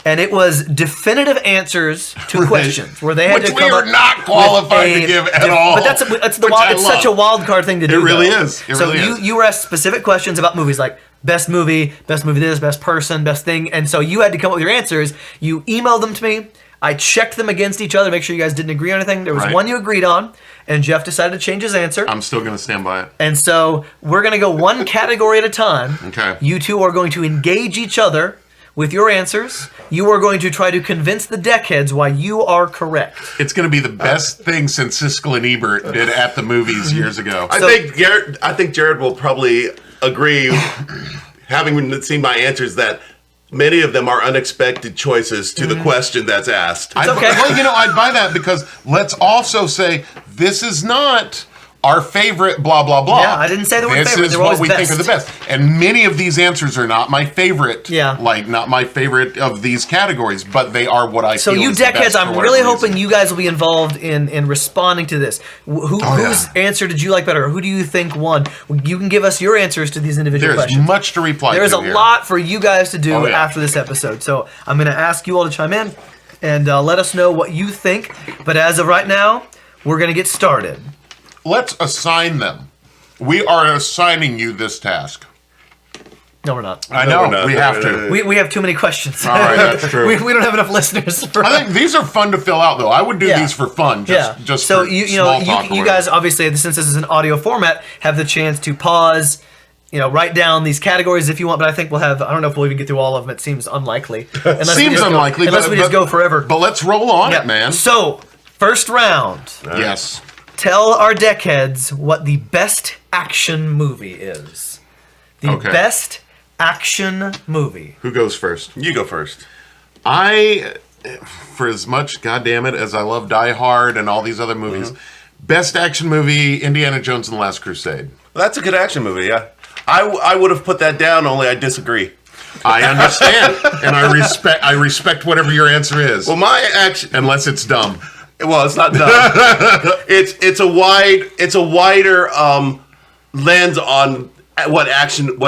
And it was definitive answers to questions where they had Which to come we are up not qualified to give at all. But that's the Which wild. I It's love. such a wild card thing to do. It really though. is. It so really is. you were asked specific questions about movies, like best movie this, best person, best thing, and so you had to come up with your answers. You emailed them to me. I checked them against each other, make sure you guys didn't agree on anything. There was one you agreed on, and Jeff decided to change his answer. I'm still going to stand by it. And so we're going to go one category at a time. Okay. You two are going to engage each other with your answers. You are going to try to convince the deckheads why you are correct. It's going to be the best thing since Siskel and Ebert did at the movies years ago. I think Jared will probably agree, having seen my answers, that many of them are unexpected choices to the question that's asked. okay. Well, I'd buy that because let's also say this is not our favorite blah, blah, blah. Yeah, I didn't say the word this favorite. This is They were what always we think are the best. And many of these answers are not my favorite. Yeah. Like, not my favorite of these categories, but they are what I So feel you is the best deckheads, for I'm whatever really reason. hoping you guys will be involved in responding to this. Whose answer did you like better? Who do you think won? You can give us your answers to these individual There's questions. much to reply to There's a here. lot for you guys to do Oh, yeah. after this episode. So I'm going to ask you all to chime in and let us know what you think. But as of right now, we're going to get started. Let's assign them. We are assigning you this task. No, we're not. I No, know. we're not. We have to. We have too many questions. All right, that's true. we don't have enough listeners. I think these are fun to fill out, though. I would do these for fun, just so for you know small talk or you guys obviously, since this is an audio format, have the chance to pause, write down these categories if you want. But I think we'll have. I don't know if we'll even get through all of them. It seems unlikely. Seems unlikely, unless we just go forever. But let's roll on Yeah. it, man. So first round. Yes. Tell our deckheads what the best action movie is. The best action movie. Who goes first? You go first. For as much, goddammit, as I love Die Hard and all these other movies, best action movie, Indiana Jones and the Last Crusade. Well, that's a good action movie, yeah. I would have put that down, only I disagree. I understand, and I respect whatever your answer is. Well, my action... Unless it's dumb. Well, it's not dumb. it's a wider lens on what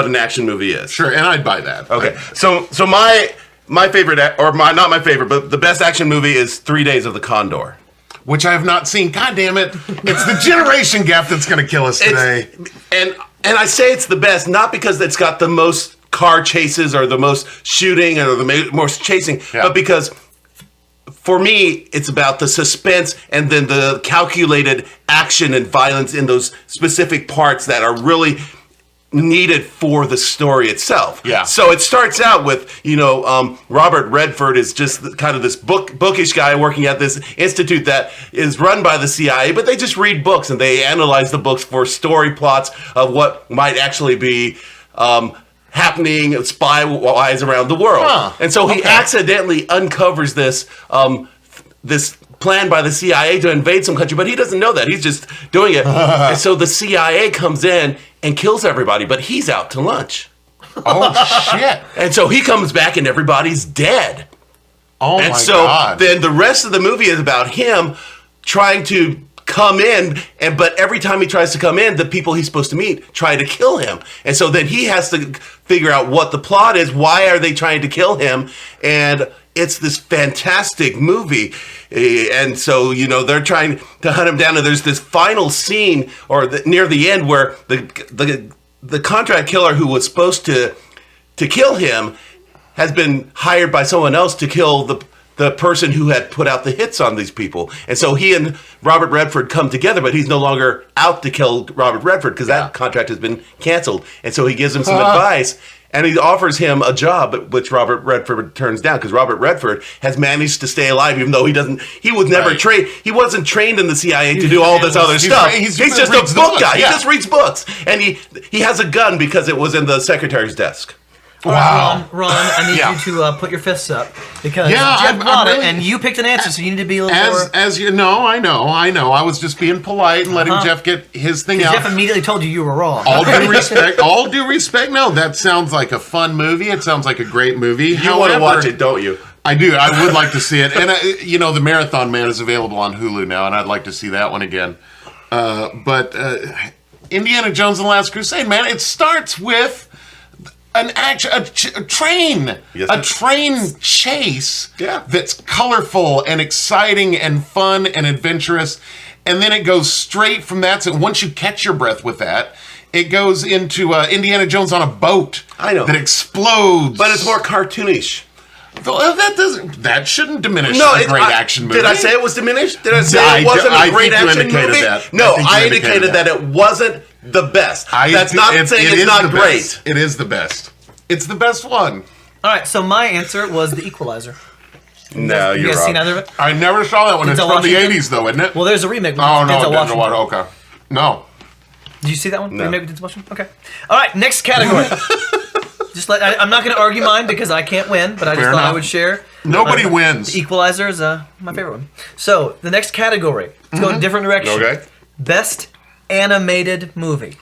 an action movie is. Sure, and I'd buy that. Okay, so my favorite, or not my favorite, but the best action movie is 3 Days of the Condor, which I have not seen. God damn it! It's the generation gap that's going to kill us today. And I say it's the best not because it's got the most car chases or the most shooting or the most chasing, but because, for me, it's about the suspense and then the calculated action and violence in those specific parts that are really needed for the story itself. Yeah. So it starts out with, Robert Redford is just kind of this bookish guy working at this institute that is run by the CIA, but they just read books and they analyze the books for story plots of what might actually be happening spy-wise around the world. Huh. And so he accidentally uncovers this plan by the CIA to invade some country, but he doesn't know that. He's just doing it. And so the CIA comes in and kills everybody, but he's out to lunch. Oh, shit. And so he comes back and everybody's dead. Oh, and my so God. then the rest of the movie is about him trying to come in, but every time he tries to come in, the people he's supposed to meet try to kill him. And so then he has to figure out what the plot is. Why are they trying to kill him? And it's this fantastic movie. And so, they're trying to hunt him down. And there's this final scene, near the end, where the contract killer who was supposed to kill him has been hired by someone else to kill the person who had put out the hits on these people. And so he and Robert Redford come together, but he's no longer out to kill Robert Redford because that contract has been canceled. And so he gives him some advice, and he offers him a job, which Robert Redford turns down because Robert Redford has managed to stay alive, even though he was never trained. He wasn't trained in the CIA to do all this other stuff. He's just a book guy. Yeah. He just reads books. And he has a gun because it was in the secretary's desk. All right, Ron, I need Yeah. you to put your fists up because Yeah, Jeff I'm brought it, really- and you picked an answer, so you need to be a little more. As you know, I know. I was just being polite and letting Jeff get his thing out. Jeff immediately told you were wrong. All due respect. No, that sounds like a fun movie. It sounds like a great movie. You want to watch it, don't you? I do. I would like to see it. And, The Marathon Man is available on Hulu now, and I'd like to see that one again. But Indiana Jones and the Last Crusade, man, it starts with a train. Yes, a train chase Yeah. that's colorful and exciting and fun and adventurous. And then it goes straight from that. So once you catch your breath with that, it goes into Indiana Jones on a boat. I know. That explodes. But it's more cartoonish. Well, that shouldn't diminish a great action movie. Did I say it was diminished? Did I say it wasn't a great think you action indicated movie? that. No, I I think you indicated that it wasn't the best. That's not saying it it's is not the great. best. It is the best. It's the best one. All right, so my answer was The Equalizer. No, You you're guys wrong. seen either of it? I never saw that one. It's Denzel from the Washington? 80s, though, isn't it? Well, there's a remake with Oh, no, Denzel Washington. Okay. No. Did you see that one? No. Remake with Denzel Washington? Okay. All right, next category. I'm not going to argue mine because I can't win, but I just Fair thought I enough. would share. Nobody wins. The Equalizer is my favorite one. So, the next category. Let's go in a different direction. Okay. Best animated movie.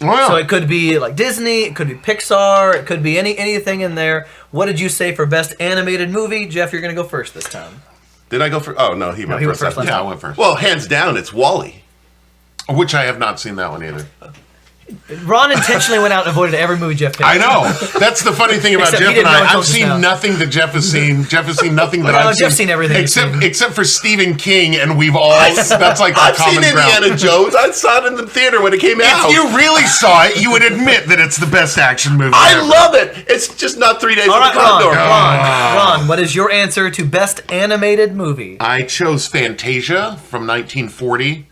Well, So it could be like Disney, it could be Pixar, it could be anything in there. What did you say for best animated movie? Jeff, you're going to go first this time. Did I go first? Oh, no, he went he went first. first yeah, I went first. Well, hands down, it's Wall-E. Which I have not seen that one either. Ron intentionally went out and avoided every movie Jeff picked. I know. That's the funny thing about Except Jeff he and didn't know I. until I've just seen now. nothing that Jeff has seen. Jeff has seen nothing that Well, I've Jeff's seen everything he's seen. Except for Stephen King, and we've all. That's like our I've seen common ground. Indiana Jones. I saw it in the theater when it came out. If you really saw it, you would admit that it's the best action movie I ever. love it. It's just not 3 Days All of right, the Condor. Ron, what is your answer to best animated movie? I chose Fantasia from 1940,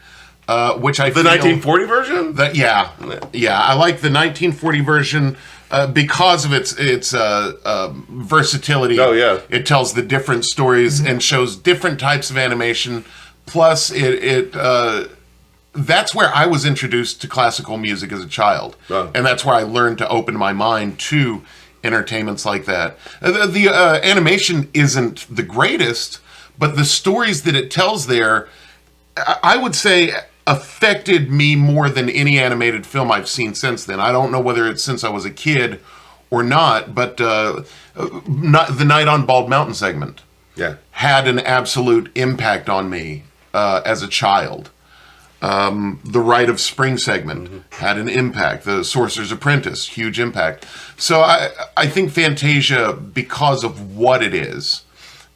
which I The 1940 version? Yeah, I like the 1940 version because of its versatility. Oh, yeah. It tells the different stories and shows different types of animation. Plus, that's where I was introduced to classical music as a child, and that's where I learned to open my mind to entertainments like that. The animation isn't the greatest, but the stories that it tells there, I would say, affected me more than any animated film I've seen since then. I don't know whether it's since I was a kid or not, but the Night on Bald Mountain segment had an absolute impact on me as a child. The Rite of Spring segment had an impact. The Sorcerer's Apprentice, huge impact. So I think Fantasia, because of what it is,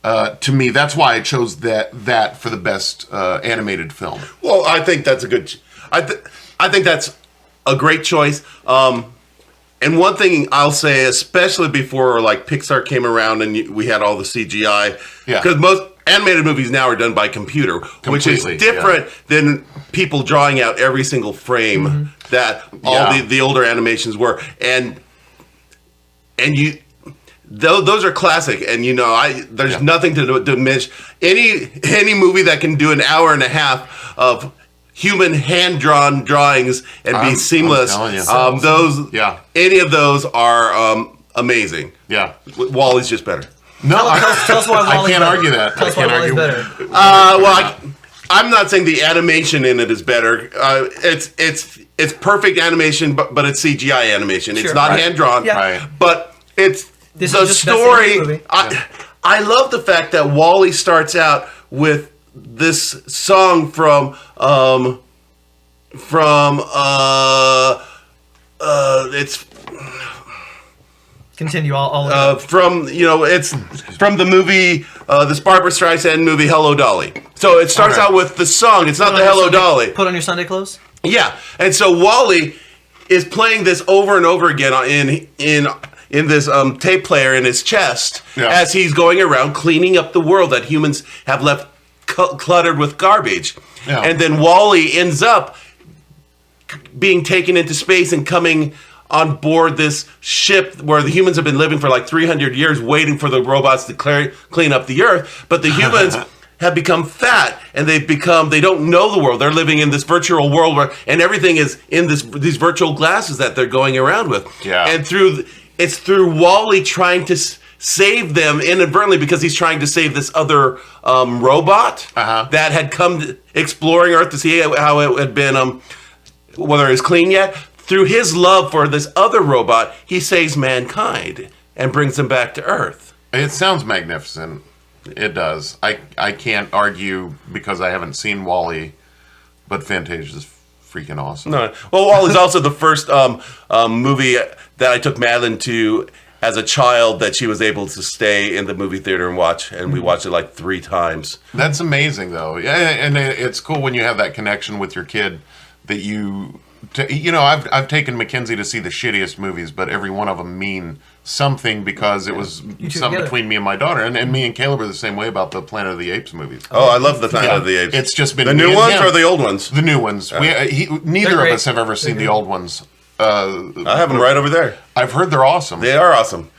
to me, that's why I chose that for the best animated film. Well, I think that's a good. I think that's a great choice. And one thing I'll say, especially before like Pixar came around and we had all the CGI, Yeah. because animated movies now are done by computer, which is different than people drawing out every single frame that all the older animations were. And you, those are classic. And there's nothing to diminish any movie that can do an hour and a half of human hand-drawn drawings and be seamless. I'm telling you. Any of those are amazing. Yeah, WALL-E's just better. No, tell us why Wally's I can't better. argue that. Tell us why Wally's better. I'm not saying the animation in it is better. It's perfect animation, but it's CGI animation. It's not hand drawn. Yeah. Right. But it's the story. I love the fact that WALL-E starts out with this song from it's. Continue. I'll it's from the movie, this Barbra Streisand movie, Hello Dolly. So it starts out with the song. It's not the Hello Dolly. Put on your Sunday clothes. Yeah, and so WALL-E is playing this over and over again in this tape player in his chest as he's going around cleaning up the world that humans have left cluttered with garbage. Yeah. And then WALL-E ends up being taken into space and coming on board this ship where the humans have been living for like 300 years waiting for the robots to clean up the earth. But the humans have become fat and they don't know the world. They're living in this virtual world and everything is in these virtual glasses that they're going around with. Yeah. And it's through WALL-E trying to save them inadvertently because he's trying to save this other robot that had come exploring Earth to see how it had been, whether it was clean yet. Through his love for this other robot, he saves mankind and brings them back to Earth. It sounds magnificent. It does. I can't argue because I haven't seen WALL-E, but Fantasia is freaking awesome. No. Well, WALL-E's also the first movie that I took Madeline to as a child that she was able to stay in the movie theater and watch, and we watched it like 3 times. That's amazing, though. Yeah, and it's cool when you have that connection with your kid that I've taken Mackenzie to see the shittiest movies, but every one of them mean something because it was something between me and my daughter. And me and Caleb are the same way about the Planet of the Apes movies. Oh, I love the Planet of the Apes. It's just been the new ones or the old ones? The new ones. Neither of us have ever seen the old ones. I have them right over there. I've heard they're awesome. They are awesome.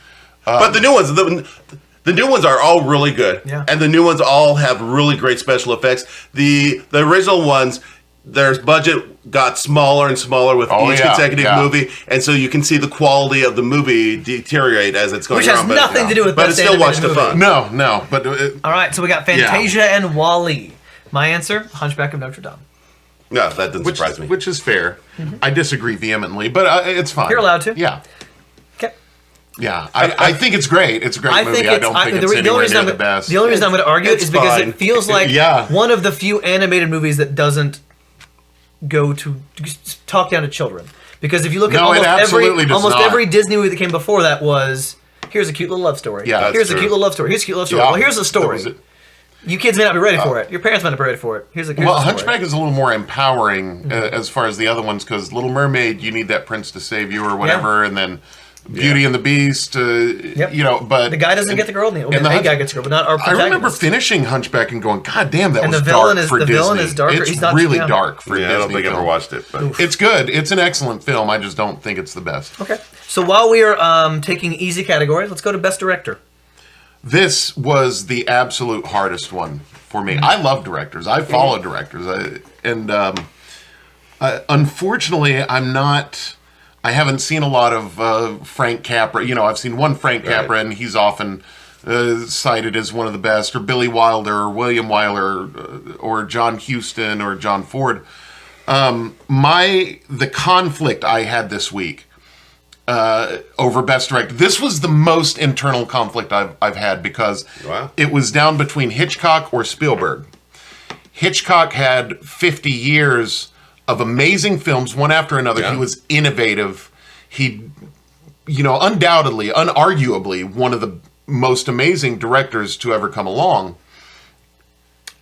But the new ones, the new ones are all really good. Yeah. And the new ones all have really great special effects. The original ones, their budget got smaller and smaller with each consecutive movie, and so you can see the quality of the movie deteriorate as it's going Which has nothing to do with but it's still watched the fun. No, but all right, so we got Fantasia and WALL-E. My answer: Hunchback of Notre Dame. No, that doesn't surprise me. Which is fair. I disagree vehemently, but it's fine. You're allowed to. Yeah. Okay. Yeah, I think it's great. It's a great movie. I don't think it's anywhere near the best. The only reason I'm going to argue it is because it feels like one of the few animated movies that doesn't go to talk down to children. Because if you look at almost every Disney movie that came before that was, here's a cute little love story. Yeah, here's a cute little love story. Here's a cute love story. Well, here's a story. You kids may not be ready for it. Your parents might not be ready for it. Here's a story. Hunchback is a little more empowering as far as the other ones, because Little Mermaid, you need that prince to save you or whatever, and then Beauty and the Beast, but the guy doesn't get the girl, the guy gets the girl, but not our protagonist. I remember finishing Hunchback and going, God damn, that was dark for Disney. The villain is darker. It's really dark for Disney. I don't think I ever watched it, but it's good. It's an excellent film. I just don't think it's the best. Okay, so while we are taking easy categories, let's go to Best Director. This was the absolute hardest one for me. I love directors. I follow directors, unfortunately, I haven't seen a lot of Frank Capra. I've seen one Frank Capra, and he's often cited as one of the best, or Billy Wilder, or William Wyler, or John Huston, or John Ford. The conflict I had this week over Best Director. This was the most internal conflict I've had because it was down between Hitchcock or Spielberg. Hitchcock had 50 years of amazing films, one after another. Yeah. He was innovative. He, undoubtedly, unarguably, one of the most amazing directors to ever come along.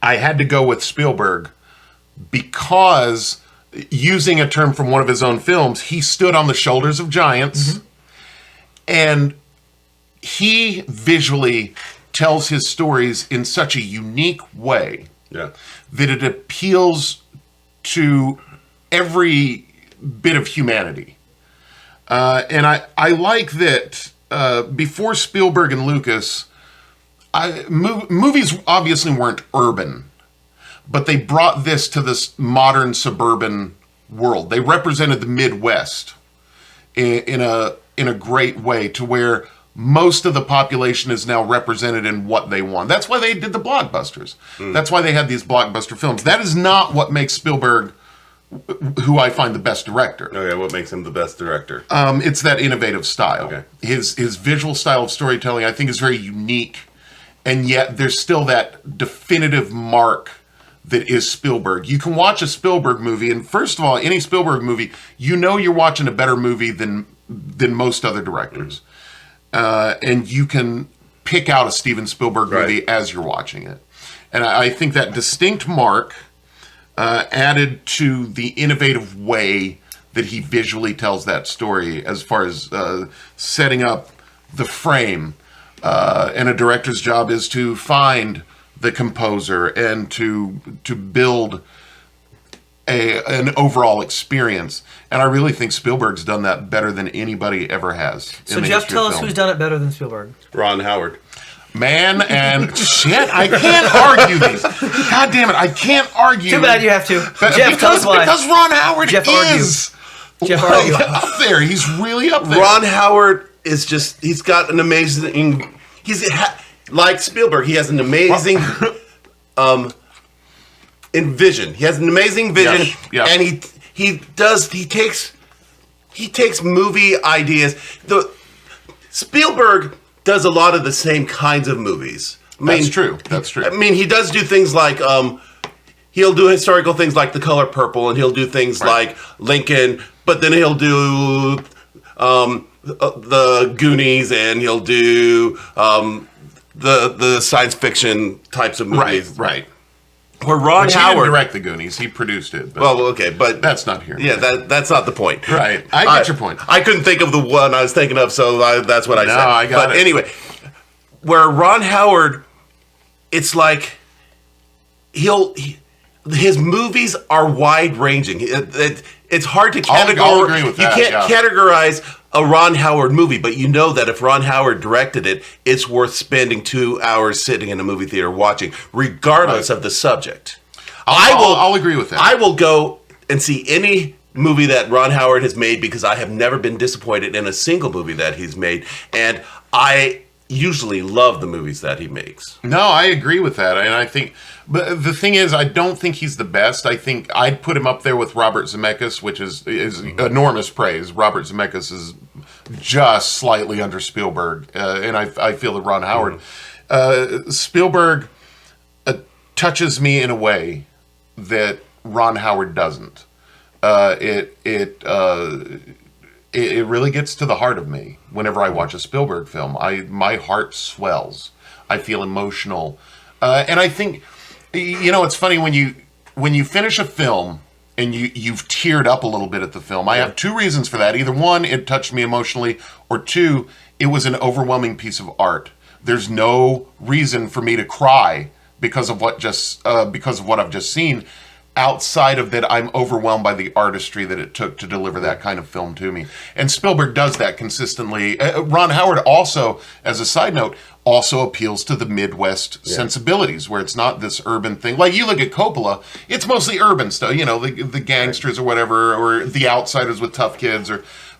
I had to go with Spielberg because, using a term from one of his own films, he stood on the shoulders of giants, and he visually, tells his stories in such a unique way that it appeals to every bit of humanity. And I like that before Spielberg and Lucas, movies obviously weren't urban, but they brought this to this modern suburban world. They represented the Midwest in a great way, to where most of the population is now represented in what they want. That's why they did the blockbusters. That's why they had these blockbuster films. That is not what makes Spielberg, who I find the best director. Okay, what makes him the best director? It's that innovative style. Okay. His visual style of storytelling, I think, is very unique, and yet there's still that definitive mark that is Spielberg. You can watch a Spielberg movie, and first of all, any Spielberg movie, you know you're watching a better movie than most other directors. And you can pick out a Steven Spielberg movie as you're watching it. And I think that distinct mark added to the innovative way that he visually tells that story, as far as setting up the frame. And a director's job is to find the composer and to build an overall experience. And I really think Spielberg's done that better than anybody ever has. So Jeff, tell us who's done it better than Spielberg. Ron Howard. Man, and shit, I can't argue these. God damn it, I can't argue. Too bad you have to. Jeff, tell us why. Because Ron Howard Jeff is up there. He's really up there. Ron Howard is just, he's got an amazing, like Spielberg, he has an amazing vision. He has an amazing vision, and he takes movie ideas. Spielberg does a lot of the same kinds of movies. That's true. I mean, he does do things like he'll do historical things like The Color Purple, and he'll do things like Lincoln, but then he'll do the Goonies, and he'll do the science fiction types of movies. Right. Where Ron He Howard didn't direct the Goonies, he produced it. But well, okay, but that's not here. Yeah, that's not the point. Right. I get your point. I couldn't think of the one I was thinking of, so that's what I said. I got it. But anyway, where Ron Howard, it's like his movies are wide ranging. It's hard to categorize. I'll agree with that. You can't categorize a Ron Howard movie, but you know that if Ron Howard directed it, it's worth spending 2 hours sitting in a movie theater watching, regardless of the subject. I'll agree with that. I will go and see any movie that Ron Howard has made, because I have never been disappointed in a single movie that he's made, and I usually love the movies that he makes. No, I agree with that, and I think, but the thing is, I don't think he's the best. I think I'd put him up there with Robert Zemeckis, which is enormous praise. Robert Zemeckis is just slightly under Spielberg, and I feel that Ron Howard, Spielberg touches me in a way that Ron Howard doesn't. It really gets to the heart of me whenever I watch a Spielberg film. My heart swells. I feel emotional, and I think, it's funny when you finish a film and you've teared up a little bit at the film. I have two reasons for that. Either one, it touched me emotionally, or two, it was an overwhelming piece of art. There's no reason for me to cry because of what I've just seen. Outside of that, I'm overwhelmed by the artistry that it took to deliver that kind of film to me. And Spielberg does that consistently. Ron Howard also, as a side note, also appeals to the Midwest sensibilities, where it's not this urban thing. Like, you look at Coppola, it's mostly urban stuff, the gangsters or whatever, or the outsiders with tough kids.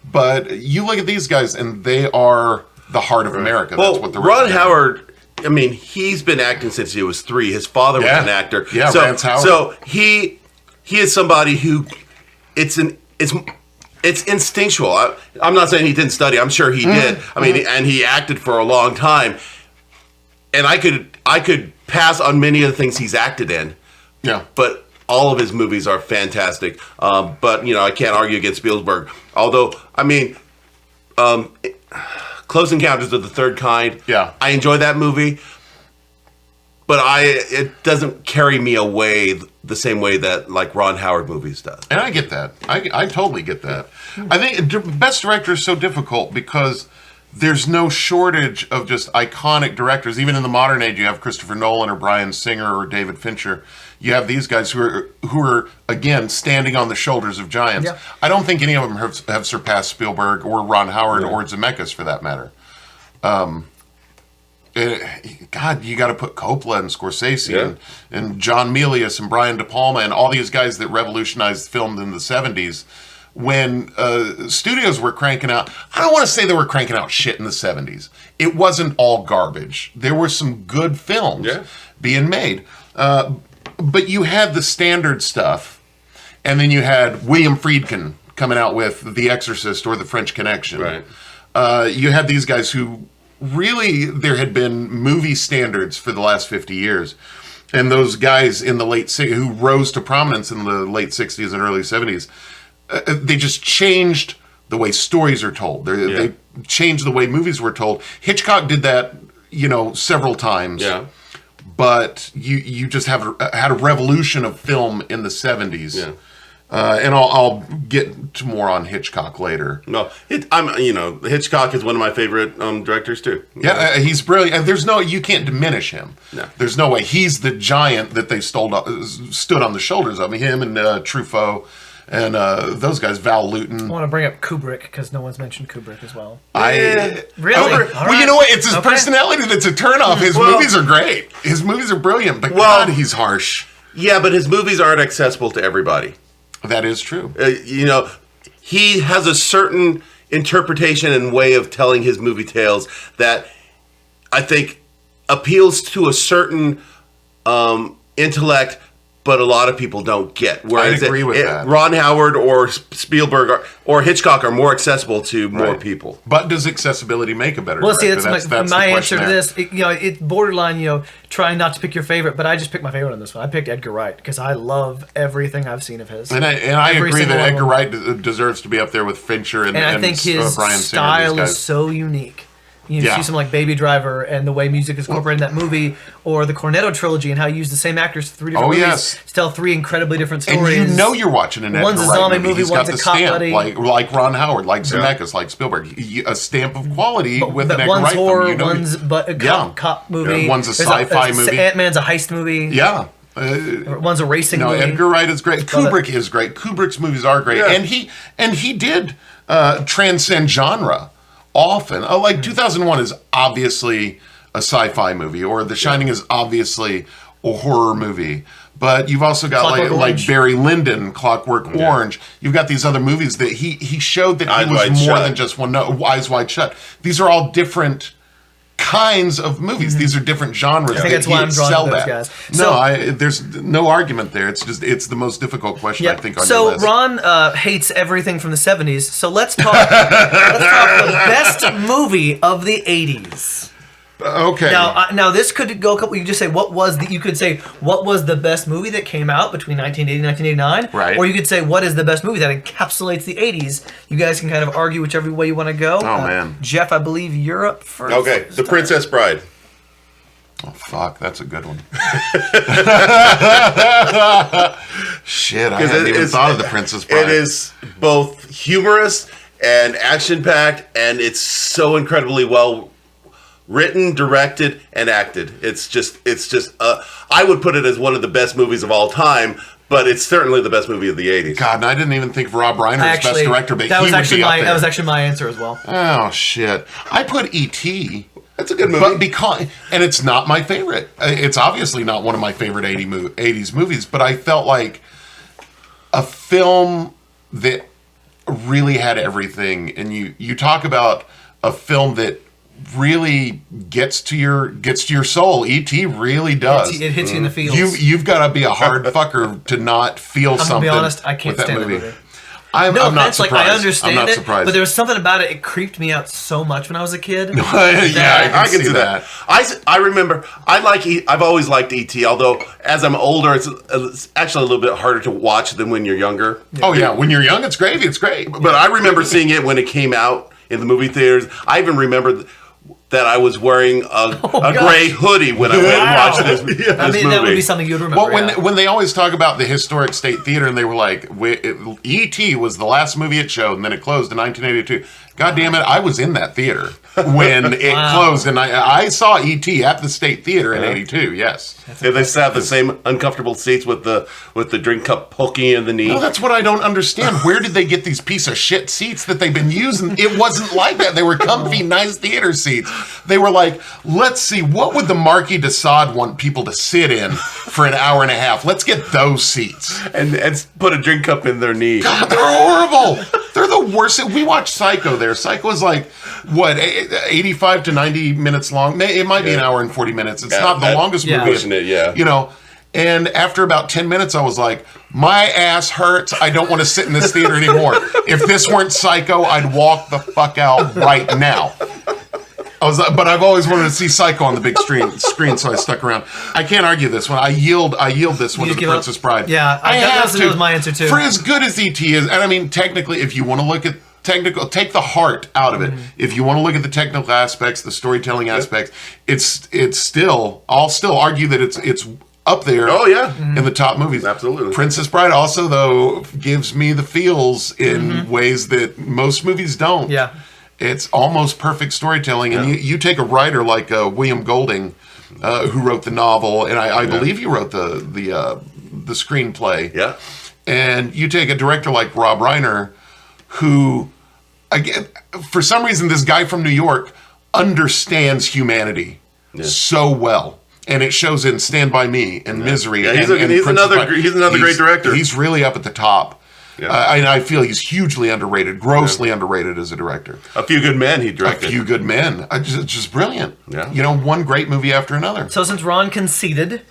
But you look at these guys, and they are the heart of America. Well, that's what they're Ron Howard, I mean, he's been acting since he was 3. His father was an actor. Yeah, Rance Howard. So he is somebody who it's instinctual. I'm not saying he didn't study. I'm sure he did. I mean, and he acted for a long time. And I could pass on many of the things he's acted in. Yeah. But all of his movies are fantastic. But I can't argue against Spielberg. Although, I mean, Close Encounters of the Third Kind. Yeah. I enjoy that movie, but it doesn't carry me away the same way that like Ron Howard movies does. And I get that. I totally get that. I think Best Director is so difficult because there's no shortage of just iconic directors. Even in the modern age, you have Christopher Nolan or Bryan Singer or David Fincher. You have these guys who are again standing on the shoulders of giants. Yeah. I don't think any of them have surpassed Spielberg or Ron Howard or Zemeckis for that matter. God, you got to put Coppola and Scorsese and John Milius and Brian De Palma and all these guys that revolutionized film in the 70s. When studios were cranking out, I don't want to say they were cranking out shit in the 70s. It wasn't all garbage. There were some good films being made. But you had the standard stuff, and then you had William Friedkin coming out with The Exorcist or The French Connection. Right. You had these guys who really, there had been movie standards for the last 50 years. And those guys in the who rose to prominence in the late 60s and early 70s, they just changed the way stories are told. They changed the way movies were told. Hitchcock did that, several times. Yeah. But you just had a revolution of film in the 70s. Yeah. And I'll get to more on Hitchcock later. No, Hitchcock is one of my favorite directors too. Yeah, he's brilliant. And you can't diminish him. No. There's no way. He's the giant that they stood on the shoulders of. Him and Truffaut and those guys, Val Lewton. I want to bring up Kubrick because no one's mentioned Kubrick as well. Really? Well, you know what? It's his personality that's a turnoff. His movies are great. His movies are brilliant. But God, he's harsh. Yeah, but his movies aren't accessible to everybody. That is true. He has a certain interpretation and way of telling his movie tales that I think appeals to a certain intellect, but a lot of people don't get. Whereas I agree with that. Ron Howard or Spielberg or Hitchcock are more accessible to more people. But does accessibility make a better director? That's my answer to this. It's borderline, trying not to pick your favorite, but I just picked my favorite on this one. I picked Edgar Wright because I love everything I've seen of his. And I agree that Edgar Wright deserves to be up there with Fincher and I think his Bryan Singer, style is so unique. You see something like Baby Driver and the way music is incorporated in that movie, or the Cornetto trilogy and how you use the same actors for 3 different movies to tell 3 incredibly different stories. And you're watching an Edgar Wright movie. One's a zombie movie, one's a cop buddy. Like Ron Howard, like Zemeckis, like Spielberg. A stamp of quality with an Edgar Wright film. One's horror, one's a cop movie. One's a sci-fi movie. Ant-Man's a heist movie. Yeah. One's a racing movie. Edgar Wright is great. Kubrick is great. Kubrick's movies are great. Yeah. And he did transcend genre. Often, 2001 is obviously a sci-fi movie, or The Shining is obviously a horror movie. But you've also got like Barry Lyndon, Clockwork Orange. You've got these other movies that he showed that he was more than just one. No, Eyes Wide Shut. These are all different kinds of movies. These are different genres. I think that's why I'm drawn to those guys. There's no argument there. It's the most difficult question I think on your list. So Ron hates everything from the 70s. So let's talk the best movie of the 80s. Okay. Now this could go a couple. You just say what was the best movie that came out between 1980 and 1989, right? Or you could say what is the best movie that encapsulates the 80s. You guys can kind of argue whichever way you want to go. Oh man, Jeff, I believe you're up first. Okay, The Princess Bride. Oh fuck, that's a good one. Shit, I hadn't even thought of The Princess Bride. It is both humorous and action-packed, and it's so incredibly well written, directed, and acted. It's just. I would put it as one of the best movies of all time, but it's certainly the best movie of the '80s. God, and I didn't even think of Rob Reiner as best director, but that he would be up there. That was actually my answer as well. Oh shit, I put E.T. That's a good movie, and it's not my favorite. It's obviously not one of my favorite '80s movies, but I felt like a film that really had everything. And you talk about a film that really gets to your soul. E.T. really does. It hits you in the feels. You've got to be a hard fucker to not feel something. I'm gonna be honest, I can't with that stand movie. the movie. I'm not surprised. I understand I'm not surprised. but there was something about it. It creeped me out so much when I was a kid. Yeah, I can see that. I remember. I've always liked E.T. Although as I'm older, it's actually a little bit harder to watch than when you're younger. Oh yeah, when you're young, it's great. It's great. But I remember seeing it when it came out in the movie theaters. I even remember that I was wearing a gray hoodie when I went and watched this movie. That would be something you would remember. Well, when they always talk about the historic State Theater, and they were like, E.T. was the last movie it showed, and then it closed in 1982. God damn it, I was in that theater when it closed, and I saw E.T. at the State Theater in '82. Yes, they still have the same uncomfortable seats with the drink cup poking in the knee. No, that's what I don't understand. Where did they get these piece of shit seats that they've been using? It wasn't like that. They were comfy, nice theater seats. They were like, let's see, what would the Marquis de Sade want people to sit in for an hour and a half? Let's get those seats. And put a drink cup in their knee. God, they're horrible. They're the worst. We watched Psycho there. Psycho is like, what, 85 to 90 minutes long? It might be an hour and 40 minutes. It's not the longest movie. Pushing it, yeah. You know, and after about 10 minutes, I was like, my ass hurts. I don't want to sit in this theater anymore. If this weren't Psycho, I'd walk the fuck out right now. But I've always wanted to see Psycho on the big screen, so I stuck around. I can't argue this one. I yield this one to The Princess Bride. Yeah, that was my answer too. For as good as E.T. is, and I mean, technically, if you want to look at take the heart out of it. If you want to look at the technical aspects, the storytelling aspects, it's still, I'll still argue that it's up there. Oh yeah, in the top movies. Absolutely. Princess Bride also though gives me the feels in ways that most movies don't. Yeah. It's almost perfect storytelling, and you take a writer like William Golding, who wrote the novel, and I believe he wrote the screenplay. Yeah. And you take a director like Rob Reiner, who, again, for some reason, this guy from New York understands humanity so well. And it shows in Stand By Me and Misery. Yeah, he's and another great director. He's really up at the top. Yeah. I feel he's hugely underrated, grossly underrated as a director. A Few Good Men he directed. A Few Good Men. Just brilliant. Yeah. You know, one great movie after another. So since Ron conceded,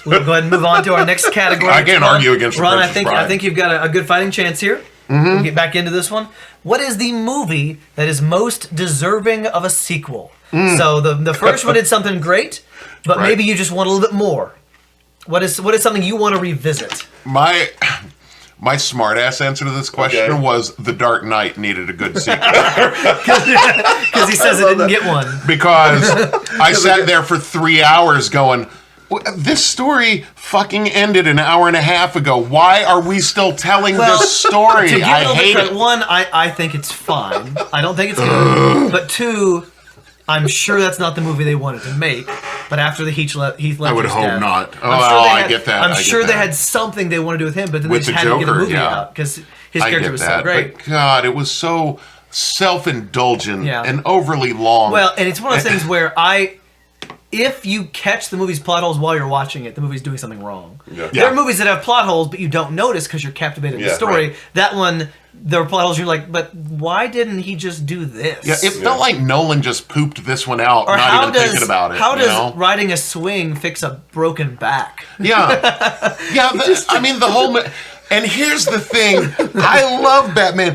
we'll go ahead and move on to our next category. I can't argue against Ron, Princess Bride. I think you've got a good fighting chance here. We'll get back into this one. What is the movie that is most deserving of a sequel? So the first one did something great, but maybe you just want a little bit more. What is something you want to revisit? My smart-ass answer to this question was The Dark Knight needed a good sequel. Because he says it didn't get one. Because I sat there for 3 hours going, this story fucking ended an hour and a half ago. Why are we still telling this story? I hate it. One, I think it's fine. I don't think it's good. But two, I'm sure that's not the movie they wanted to make. But after the Heath Ledger's I would hope death, not. I get that. I'm sure they had something they wanted to do with him, but then they just had to get a movie out because his character was so great. But God, it was so self-indulgent and overly long. Well, and it's one of those things where if you catch the movie's plot holes while you're watching it, the movie's doing something wrong. Yeah. There are movies that have plot holes, but you don't notice because you're captivated in the story. Right. That one, there are plot holes, you're like, but why didn't he just do this? Yeah, it felt like Nolan just pooped this one out, or not even thinking about it. How does riding a swing fix a broken back? Yeah. I mean, the whole... And here's the thing. I love Batman.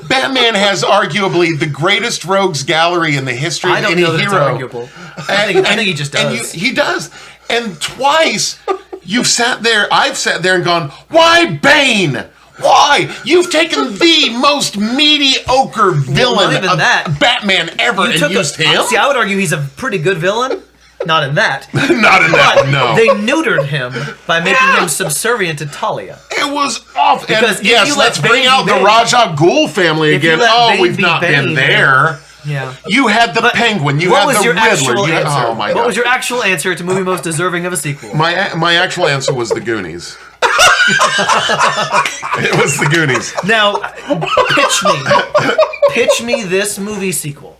Batman has arguably the greatest rogues gallery in the history of any hero. I don't know that it's arguable. I think he just does. He does. And twice, I've sat there and gone, why Bane? Why? You've taken the most mediocre villain of Batman ever and used him? See, I would argue he's a pretty good villain. Not in that. Not in that, no. They neutered him by making him subservient to Talia. It was awful. Because let's bring out the Raja Ghul family again. We've not been there. Yeah. You had the Penguin. You had the Riddler. Oh my God. What was your actual answer to movie most deserving of a sequel? My actual answer was The Goonies. It was The Goonies. Now, pitch me this movie sequel.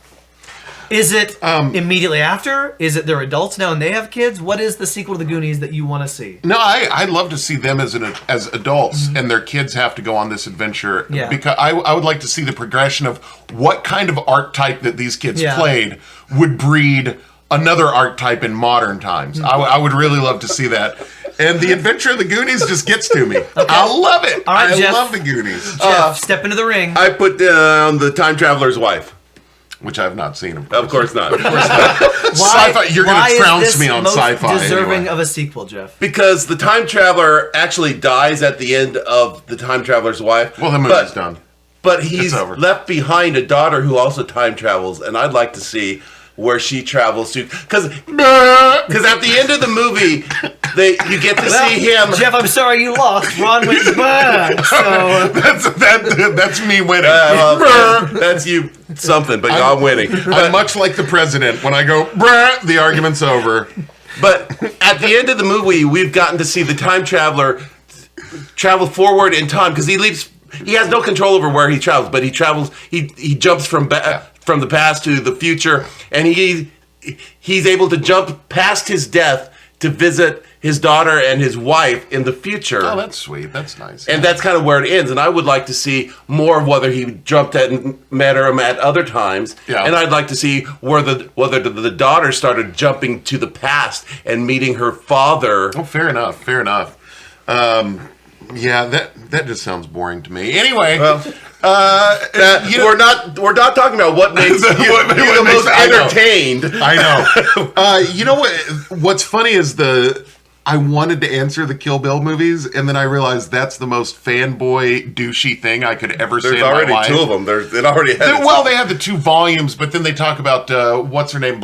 Is it immediately after? Is it they're adults now and they have kids? What is the sequel to The Goonies that you want to see? No, I'd love to see them as adults and their kids have to go on this adventure. Yeah. Because I would like to see the progression of what kind of archetype that these kids played would breed another archetype in modern times. I would really love to see that. And the adventure of the Goonies just gets to me. Okay. I love it. All right, I love the Goonies. Jeff, step into the ring. I put down The Time Traveler's Wife. Which I have not seen. Of course not. Sci-fi. You're going to trounce me on sci-fi. Deserving of a sequel, Jeff. Because the time traveler actually dies at the end of The Time Traveler's Wife. Well, the movie's done. But he's left behind a daughter who also time travels, and I'd like to see where she travels to, because at the end of the movie, you get to see him. Jeff, I'm sorry you lost. Ron went back. So That's me winning. That's you something, but I'm winning. I'm much like the president. When I go, bruh, the argument's over. But at the end of the movie, we've gotten to see the time traveler travel forward in time, because he leaps. He has no control over where he travels, but he travels. He jumps from the past to the future, and he's able to jump past his death to visit his daughter and his wife in the future. Oh, that's sweet. That's nice. And that's kind of where it ends. And I would like to see more of whether he jumped and met her at other times. Yeah. And I'd like to see whether the daughter started jumping to the past and meeting her father. Oh, fair enough. Fair enough. Yeah, that just sounds boring to me. Anyway, we're not talking about what makes you the most entertained. I know. You know what's funny is I wanted to answer the Kill Bill movies, and then I realized that's the most fanboy douchey thing I could ever say in my life. There's already two of them. It already has. Well, they have the 2 volumes, but then they talk about what's her name?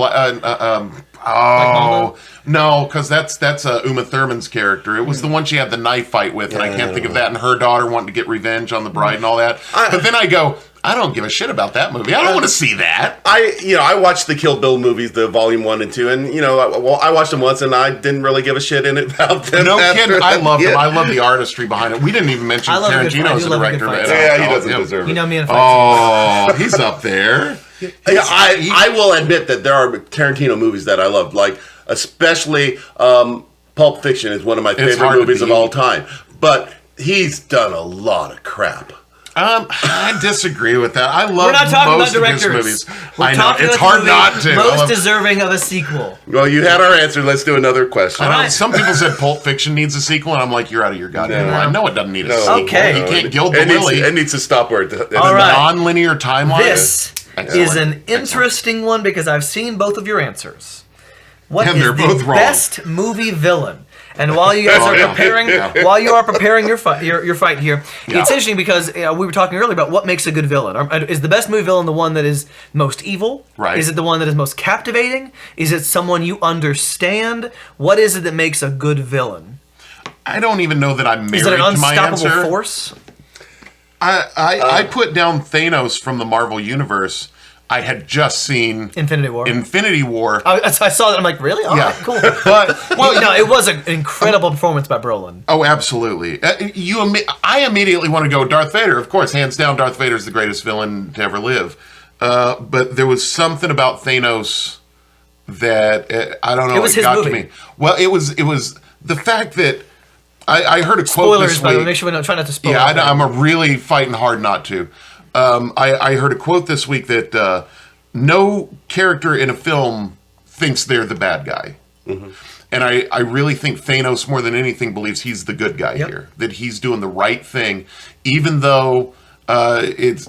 No, because that's Uma Thurman's character. It was the one she had the knife fight with, and I can't think of that. And her daughter wanting to get revenge on the bride and all that. But then I go, I don't give a shit about that movie. I don't want to see that. I watched the Kill Bill movies, the volume 1 and 2, and I watched them once, and I didn't really give a shit about them. No kidding. I love them. I love the artistry behind it. We didn't even mention Tarantino's the director. Yeah, he doesn't deserve it. you know me and Oh, he's up there. I will admit that there are Tarantino movies that I love, like especially Pulp Fiction is one of my favorite movies of all time. But he's done a lot of crap. I disagree with that. I love We're not talking most about of his directors. movies. We're I know talking it's about hard the not to. most deserving of a sequel. Well, you had our answer. Let's do another question. I know, Alright. some people said Pulp Fiction needs a sequel, and I'm like, you're out of your goddamn No. mind. No, it doesn't need a sequel. Okay. You can't gild the It lily. needs to stop where it All right. Non-linear timeline. This is an interesting one because I've seen both of your answers. What And is they're the both wrong. best movie villain? And while you guys are preparing, while you are preparing your fight here, it's interesting because we were talking earlier about what makes a good villain. Is the best movie villain the one that is most evil? Right. Is it the one that is most captivating? Is it someone you understand? What is it that makes a good villain? I don't even know that I'm married Is it an to my unstoppable answer. force? I put down Thanos from the Marvel Universe. I had just seen Infinity War. I I saw that. I'm like, really? All Yeah. right, cool. But well, No, it was an incredible performance by Brolin. oh, absolutely. I immediately want to go Darth Vader. Of course, hands down, Darth Vader is the greatest villain to ever live. But there was something about Thanos that I don't know. It was his got movie. to me. Well, it was the fact that I heard a quote Spoilers, this by the way. week. Make sure we don't try not to spoil. Yeah, it. I'm really fighting hard not to. I heard a quote this week that no character in a film thinks they're the bad guy. Mm-hmm. And I really think Thanos, more than anything, believes he's the good guy here. That he's doing the right thing, even though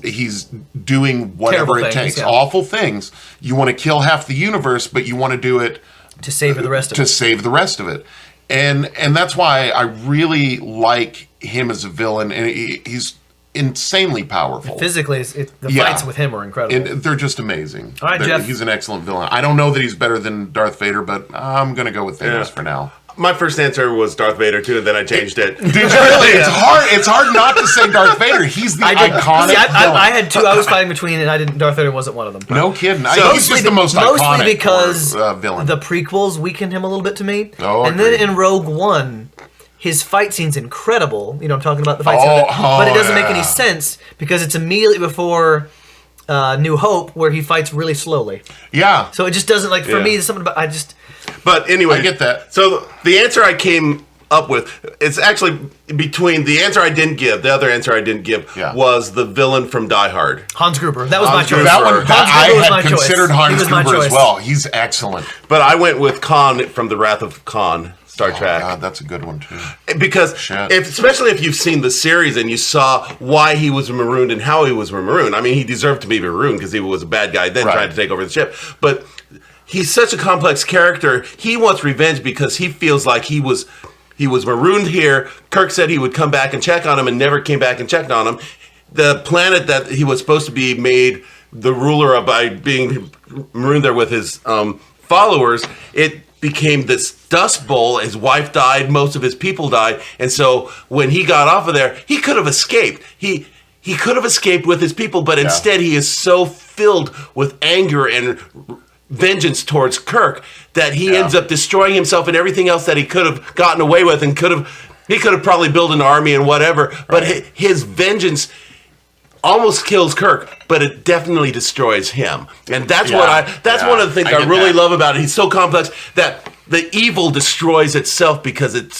he's doing whatever Terrible it things, takes. yeah. Awful things. You want to kill half the universe, but you want to do it to save the rest of to it. save the rest of it. And that's why I really like him as a villain, and he's insanely powerful. Physically, the Yeah. fights with him were incredible. And they're just amazing. All right, Jeff. He's an excellent villain. I don't know that he's better than Darth Vader, but I'm going to go with Thanos for now. My first answer was Darth Vader too, and then I changed it. Did you really? It's hard not to say Darth Vader. He's the iconic See, villain. I had two. I was fighting between, and I didn't. Darth Vader wasn't one of them. No kidding. So He's just the most iconic mostly because villain. the prequels weakened him a little bit to me. Oh, and then agreed. in Rogue One, his fight scene's incredible. You know, I'm talking about the fight scene, but it doesn't make any sense because it's immediately before New Hope, where he fights really slowly. Yeah. So it just doesn't like for Yeah. me. There's something about But anyway, I get that. So the answer I came up with, it's actually between the answer I didn't give, the other answer I didn't give was the villain from Die Hard. Hans Gruber. That was my choice. That one, Hans Gruber I was my had choice. considered He Hans was my Gruber as choice. well. He's excellent. But I went with Khan from The Wrath of Khan, Star Trek. God, that's a good one too. Because especially if you've seen the series and you saw why he was marooned and how he was marooned. I mean, he deserved to be marooned because he was a bad guy then trying to take over the ship. But he's such a complex character. He wants revenge because he feels like he was marooned here. Kirk said he would come back and check on him and never came back and checked on him. The planet that he was supposed to be made the ruler by being marooned there with his followers, it became this dust bowl. His wife died, most of his people died, and so when he got off of there, he could have escaped. He could have escaped with his people, but instead he is so filled with anger and vengeance towards Kirk that he ends up destroying himself and everything else that he could have gotten away with, and he could have probably built an army and whatever, but his vengeance almost kills Kirk, but it definitely destroys him. And that's one of the things I really love about it. He's so complex that the evil destroys itself because it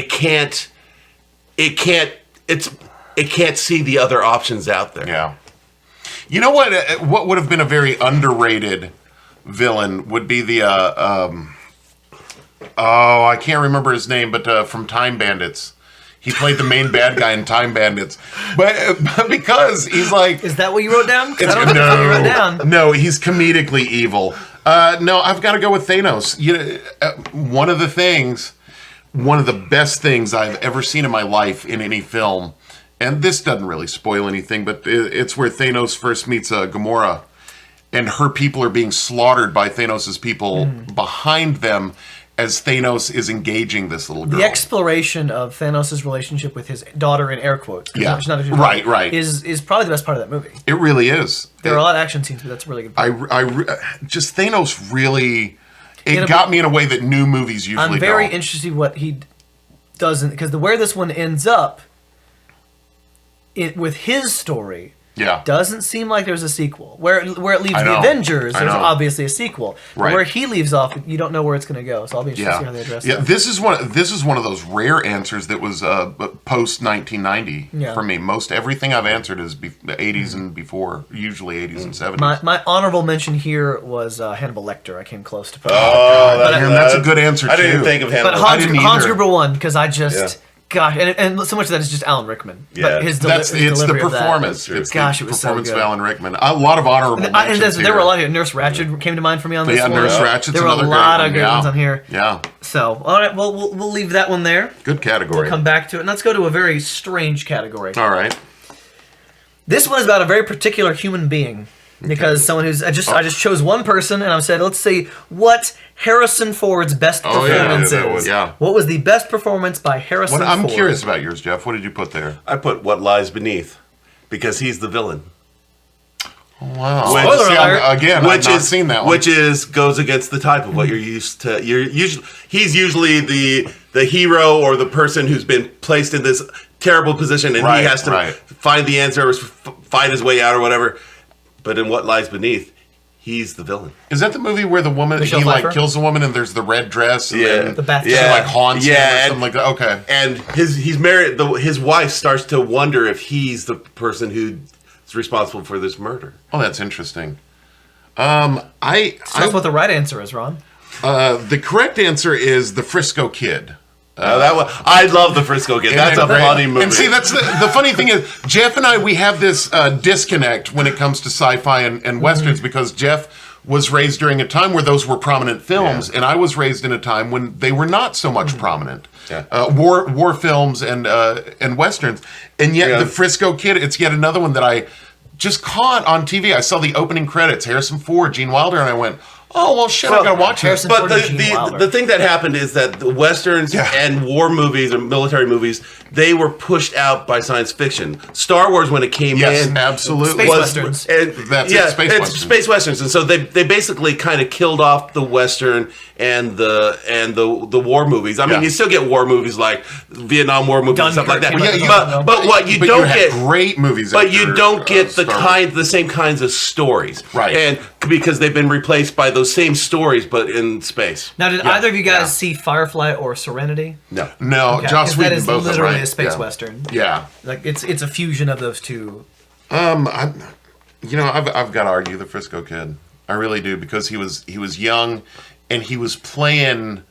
can't see the other options out there. Yeah. You know what would have been a very underrated villain would be the I can't remember his name, but from Time Bandits. He played the main bad guy in Time Bandits. But because he's like... Is that what you wrote down? 'Cause I don't know if that's what you wrote down. No, he's comedically evil. No, I've got to go with Thanos. One of the best things I've ever seen in my life in any film, and this doesn't really spoil anything, but it's where Thanos first meets Gamora, and her people are being slaughtered by Thanos' people behind them, as Thanos is engaging this little girl. The exploration of Thanos' relationship with his daughter, in air quotes. Right. Is probably the best part of that movie. It really is. There are a lot of action scenes, but that's a really good part. Just Thanos really... It got me in a way that new movies usually don't. I'm very interested what he does, because where this one ends up, with his story... doesn't seem like there's a sequel. Where it leaves the Avengers, there's obviously a sequel. But where he leaves off, you don't know where it's going to go. So I'll be interested to see how they address that. This is one of those rare answers that was post 1990 for me. Most everything I've answered is the 80s and before, usually 80s and 70s. My honorable mention here was Hannibal Lecter. I came close to putting that's a good answer too. I didn't even think of Hannibal. But Hans Gruber won because I just... Gosh, and so much of that is just Alan Rickman. Yeah, but it's the performance. It was so performance good. of Alan Rickman. A lot of honorable mentions there were a lot of Nurse Ratched came to mind for me on this one. Nurse Ratched's there were a lot of good ones on here. Yeah. So, all right, well, we'll leave that one there. Good category. We'll come back to it, and let's go to a very strange category. All right. This one is about a very particular human being. Because someone who's I just chose one person, and I said, let's see what Harrison Ford's best performance is. What was the best performance by Harrison Ford? I'm curious about yours, Jeff. What did you put there? I put What Lies Beneath, because he's the villain. Wow. Spoiler alert. I've not seen that one. Which goes against the type of what you're used to. He's usually the hero or the person who's been placed in this terrible position, and he has to find the answer or find his way out or whatever. But in What Lies Beneath, he's the villain. Is that the movie where the woman kills the woman and there's the red dress and then the bath she haunts him or something like that? Okay. And he's married. His wife starts to wonder if he's the person who's responsible for this murder. Oh, that's interesting. That's what the right answer is, Ron. The correct answer is The Frisco Kid. That one, I love The Frisco Kid. That's a funny movie. And see, that's the funny thing is, Jeff and I, we have this disconnect when it comes to sci-fi and westerns because Jeff was raised during a time where those were prominent films, and I was raised in a time when they were not so much prominent. War films and westerns, and yet The Frisco Kid, it's yet another one that I just caught on TV. I saw the opening credits, Harrison Ford, Gene Wilder, and I went, oh, well, shit, I gotta watch it. But the thing that happened is that the westerns and war movies and military movies, they were pushed out by science fiction. Star Wars, when it came in, absolutely, space westerns. Space westerns, and so they basically kind of killed off the western and the war movies. I mean, you still get war movies like Vietnam War movies and stuff like that. But what you don't get great movies. But you don't get the same kinds of stories, right? And because they've been replaced by those same stories, but in space. Now, did either of you guys see Firefly or Serenity? No. Okay, Joss Whedon, that is both literally right. a space western. Yeah, like it's a fusion of those two. I've got to argue The Frisco Kid. I really do, because he was young, and he was playing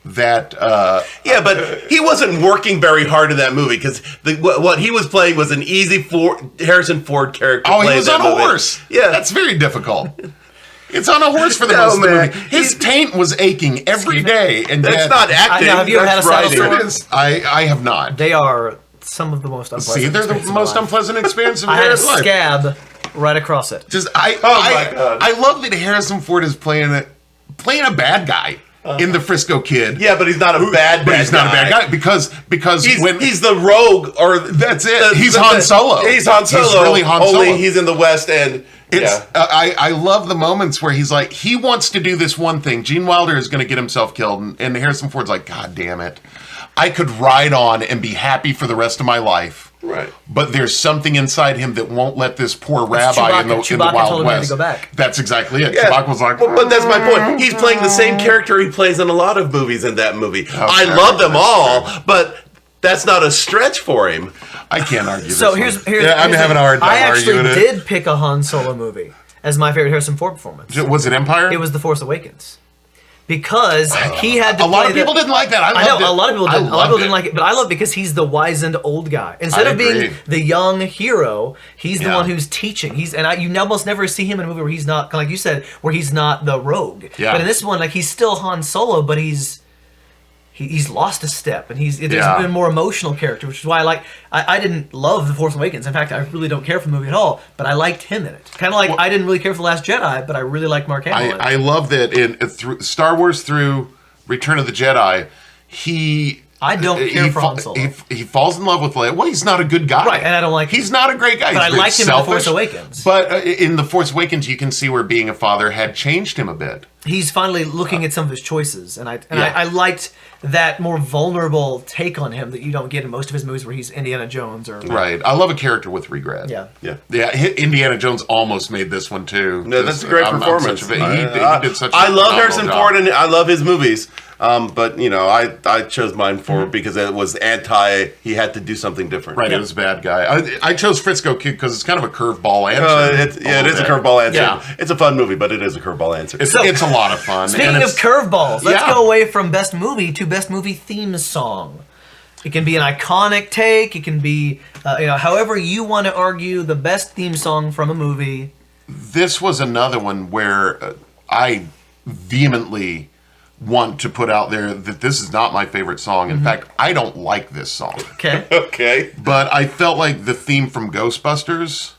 that. But he wasn't working very hard in that movie, because what he was playing was an easy Harrison Ford character. Oh, he was on a horse. Yeah, that's very difficult. It's on a horse for the most of the movie. His taint was aching every day, and that's not acting. Have you ever had a saddle sore? I have not. They are some of the most unpleasant. See, they're the most unpleasant experience of I had a life. scab right across it. Just my God. I love that Harrison Ford is playing a bad guy in the Frisco Kid. Yeah, but he's not a bad But he's guy. not a bad guy because he's the rogue, or that's it. He's Han Solo. He's Han Solo. He's really Han Solo. Only he's in the West End. I love the moments where he's like, he wants to do this one thing. Gene Wilder is going to get himself killed, and Harrison Ford's like, God damn it. I could ride on and be happy for the rest of my life. Right. But there's something inside him that won't let this poor rabbi in the Chewbacca Wild told him West. To go back. That's exactly it. Yeah. Chewbacca was like, but that's my point. He's playing the same character he plays in a lot of movies in that movie. Okay, I love them that's all, true. but that's not a stretch for him. I can't argue So this here's I'm having a hard time I actually arguing did pick a Han Solo movie as my favorite Harrison Ford performance. Was it Empire? It was The Force Awakens. Because he had to a lot play of people didn't like that. I know, a lot of people didn't. A lot of people didn't like like it, but I love it because he's the wizened old guy. Instead I of being agree. the young hero, he's the Yeah. one who's teaching. You almost never see him in a movie where he's not, like you said, where he's not the rogue. Yeah. But in this one, like he's still Han Solo, but he's lost a step, and there's Yeah. a more emotional character, which is why I didn't love The Force Awakens. In fact, I really don't care for the movie at all, but I liked him in it. Kind of like I didn't really care for The Last Jedi, but I really liked Mark Hamill in it. I love that through Star Wars through Return of the Jedi, I don't care for Han Solo. He falls in love with Leia. Well, he's not a good guy. Right, and I don't like him. He's not a great guy. But He's I liked him in The selfish. Force Awakens. But in The Force Awakens, you can see where being a father had changed him a bit. He's finally looking at some of his choices, and Yeah. I liked that more vulnerable take on him that you don't get in most of his movies where he's Indiana Jones or Right. I love a character with regret. Yeah. Yeah, Indiana Jones almost made this one too. No, that's a great performance. He did such. I love phenomenal Harrison job. Ford and I love his movies. But I chose mine because it was he had to do something different. Right, it was a bad guy. I chose Frisco Kid because it's kind of a curveball answer. It is a curveball answer. Yeah. It's a fun movie, but it is a curveball answer. It's a lot of fun. Speaking and of curveballs, let's Yeah. go away from best movie to best movie theme song. It can be an iconic take. It can be, however you want to argue the best theme song from a movie. This was another one where I vehemently want to put out there that this is not my favorite song. In fact, I don't like this song. Okay. Okay. But I felt like the theme from Ghostbusters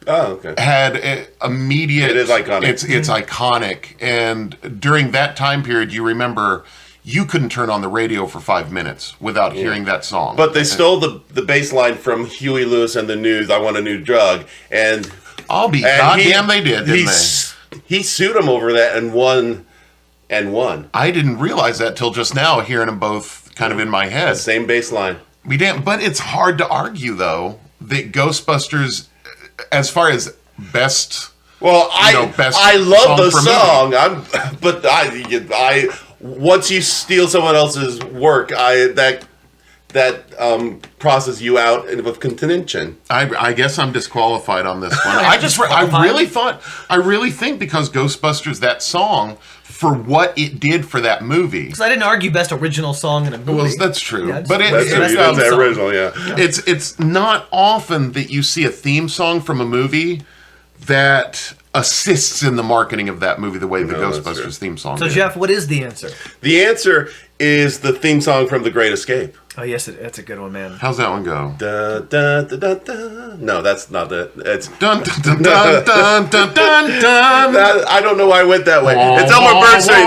Oh, okay. had immediate. It is iconic. It's iconic, and during that time period, you remember you couldn't turn on the radio for 5 minutes without hearing that song. But they stole the bass line from Huey Lewis and the News, I Want a New Drug, and goddamn they did, didn't they? He sued him over that and won. I didn't realize that till just now, hearing them both kind of in my head. Same bass line. We didn't, but it's hard to argue though that Ghostbusters, as far as best. Well, best I love the song song. But I once you steal someone else's work, that crosses you out with contention. I guess I'm disqualified on this one. I really think because Ghostbusters, that song, for what it did for that movie. Because I didn't argue best original song in a movie. Well, that's true. Yeah, But That's the original, yeah. it's not often that you see a theme song from a movie that assists in the marketing of that movie the way the No, that's true. Ghostbusters theme song So, did. Jeff, what is the answer? The answer is the theme song from The Great Escape. Oh, yes, that's a good one, man. How's that one go? Da, da, da, da, da. No, that's not it. It's Dun dun dun dun dun dun dun dun. I don't know why I went that way. It's Elmer Bernstein.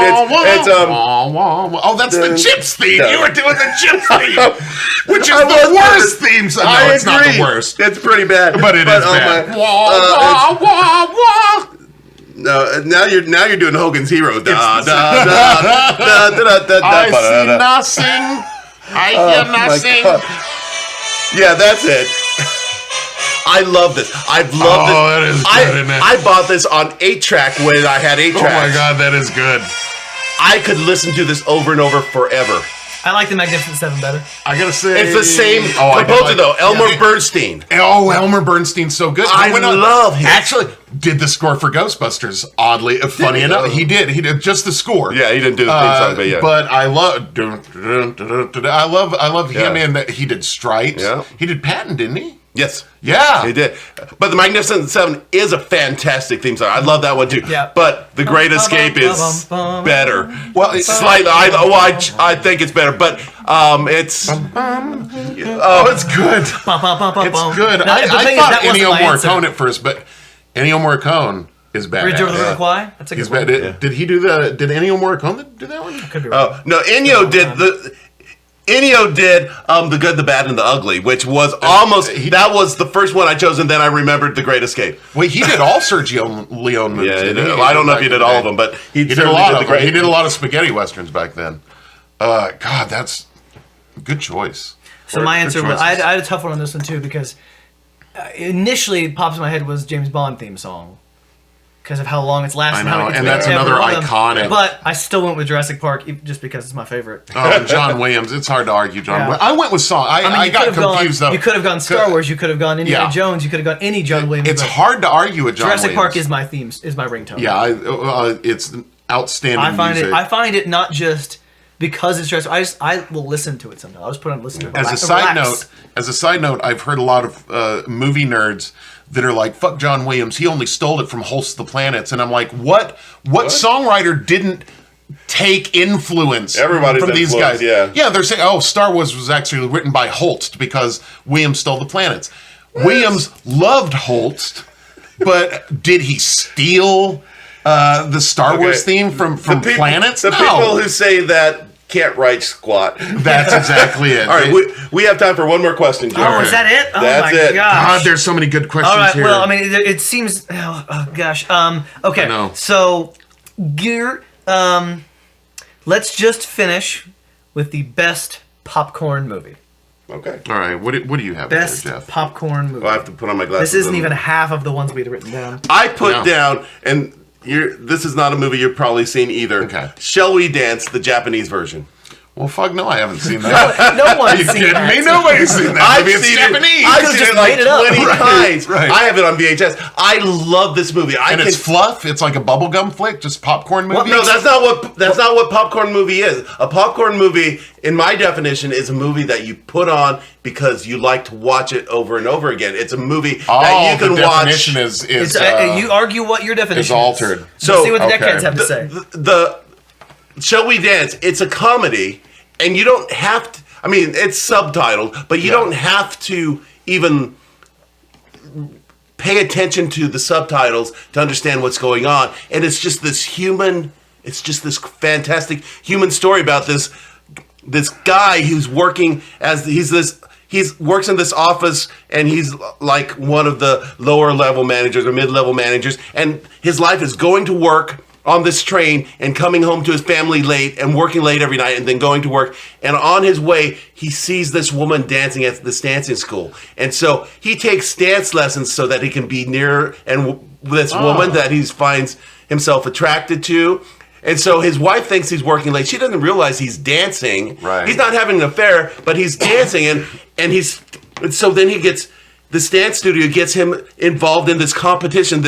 Oh, that's the Chips theme. No. You were doing the Chips theme, which is I the was- worst theme song. No, I it's not agree. the worst, It's pretty bad. but it is oh bad. my- Wah, wah, wah, wah. No, now you're doing Hogan's Heroes. Da, da, da, da, da, da, da, da, I da, see da. nothing. I hear My nothing. God. Yeah, that's it. I love this. I've loved this. That is good, isn't it? I bought this on 8-track when I had 8 Oh tracks. my God, that is good. I could listen to this over and over forever. I like the Magnificent Seven better. I gotta say, It's the same I composer do though, like- Elmer Yeah. Bernstein. Oh, Elmer Bernstein's so good. I love him. Actually, did the score for Ghostbusters. Oddly, funny he? enough, he did. He did just the score. Yeah, he didn't do the theme song, but yeah. But I love. I love him Yeah. in that. He did Stripes. Yeah. He did Patton, didn't he? Yes. Yeah. He did. But the Magnificent Seven is a fantastic theme song. I love that one too. Yeah. But The Great Escape is better. Well, it's Slightly. I think it's better, but it's. Oh, it's good. Bum, bum, bum, bum, bum. It's good. Now, the I thing is, thought that wasn't Ennio my answer. Morricone at first, but Ennio Morricone is bad. Bridge over the River Kwai? That's a good He's one. bad. Did he do the? Did Ennio Morricone do that one? Could be wrong. No, Ennio did The Good, the Bad, and the Ugly, which was that was the first one I chose, and then I remembered The Great Escape. Wait, he did all Sergio Leone movies. Yeah, I don't know if he did all of them, but he did a lot of them. He did a lot of spaghetti westerns back then. God, that's a good choice. So my answer was, I had a tough one on this one too, because initially it pops in my head was James Bond theme song. Because of how long it's lasted. I know, and that's another iconic. But I still went with Jurassic Park just because it's my favorite. Oh, John Williams. It's hard to argue John Williams. I went with song. I got confused, though. You could have gone Star Wars. You could have gone Indiana Jones. You could have gone any John Williams. It's hard to argue with John Jurassic Williams. Park is my theme, is my ringtone. Yeah, it's outstanding music. I find it not just because it's Jurassic. I will listen to it sometimes. I'll just put on listen to it. As a side note, I've heard a lot of movie nerds that are like, fuck John Williams, he only stole it from Holst the Planets. And I'm like, what songwriter didn't take influence from these guys? Yeah, they're saying, oh, Star Wars was actually written by Holst because Williams stole the planets. Williams loved Holst, but did he steal the Star Wars theme from planets? The people who say that can't write squat. That's exactly it. All right, we have time for one more question, Jim. Oh, is that it? Oh, That's my it. gosh. God, there's so many good questions All right, here. well, I mean, it seems... Oh, gosh. Okay, know. so, let's just finish with the best popcorn movie. Okay. All right, what do you have Best there, Jeff? popcorn movie. Well, I have to put on my glasses. This isn't even half of the ones we'd written down. I put down, and this is not a movie you've probably seen either. Okay. Shall We Dance, the Japanese version. Well, fuck no, I haven't seen that. No one's Are you seen kidding that. me? Nobody's seen that. I've seen Japanese. I've seen just it like made it up. 20 times. Right. I have it on VHS. I love this movie. It's fluff. It's like a bubblegum flick, just popcorn movie. No, that's not what popcorn movie is. A popcorn movie, in my definition, is a movie that you put on because you like to watch it over and over again. It's a movie that you can the watch. definition is you argue what your definition is altered. So see what the deckheads have to say. The Shall We Dance? It's a comedy, and you don't have to. I mean, it's subtitled, but you don't have to even pay attention to the subtitles to understand what's going on. And it's just this fantastic human story about this guy who's working as he works in this office, and he's like one of the lower level managers or mid-level managers, and his life is going to work on this train and coming home to his family late and working late every night and then going to work. And on his way, he sees this woman dancing at this dancing school. And so he takes dance lessons so that he can be near this woman that he finds himself attracted to. And so his wife thinks he's working late. She doesn't realize he's dancing. Right. He's not having an affair, but he's dancing. And so then he gets, this dance studio gets him involved in this competition,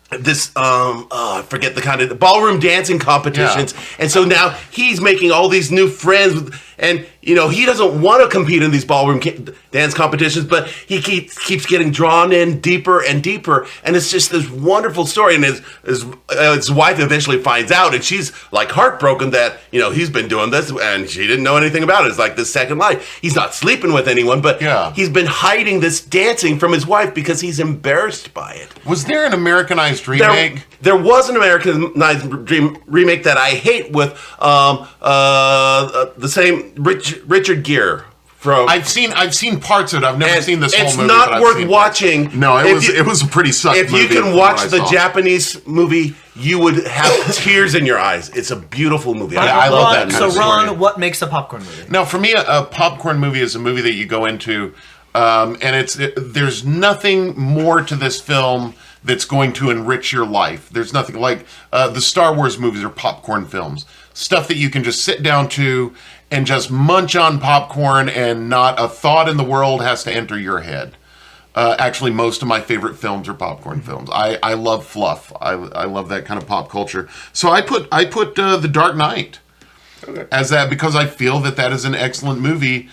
I forget the kind of ballroom dancing competitions. Yeah. And so now he's making all these new friends, and he doesn't want to compete in these ballroom dance competitions, but he keeps getting drawn in deeper and deeper, and it's just this wonderful story. And his wife eventually finds out, and she's like heartbroken that he's been doing this, and she didn't know anything about it. It's like this second life. He's not sleeping with anyone, but he's been hiding this dancing from his wife because he's embarrassed by it. Was there an Americanized remake? There was an Americanized remake that I hate with the same Richard Gere. I've seen parts of it. I've never seen this whole movie. It's not worth watching. No, it was a pretty sucky movie. If you can watch the Japanese movie, you would have tears in your eyes. It's a beautiful movie. I love that. So, Ron, what makes a popcorn movie? Now, for me, a popcorn movie is a movie that you go into, and there's nothing more to this film that's going to enrich your life. There's nothing like the Star Wars movies are popcorn films. Stuff that you can just sit down to and just munch on popcorn, and not a thought in the world has to enter your head. Actually, most of my favorite films are popcorn films. I love fluff. I love that kind of pop culture. So I put The Dark Knight as that, because I feel that is an excellent movie.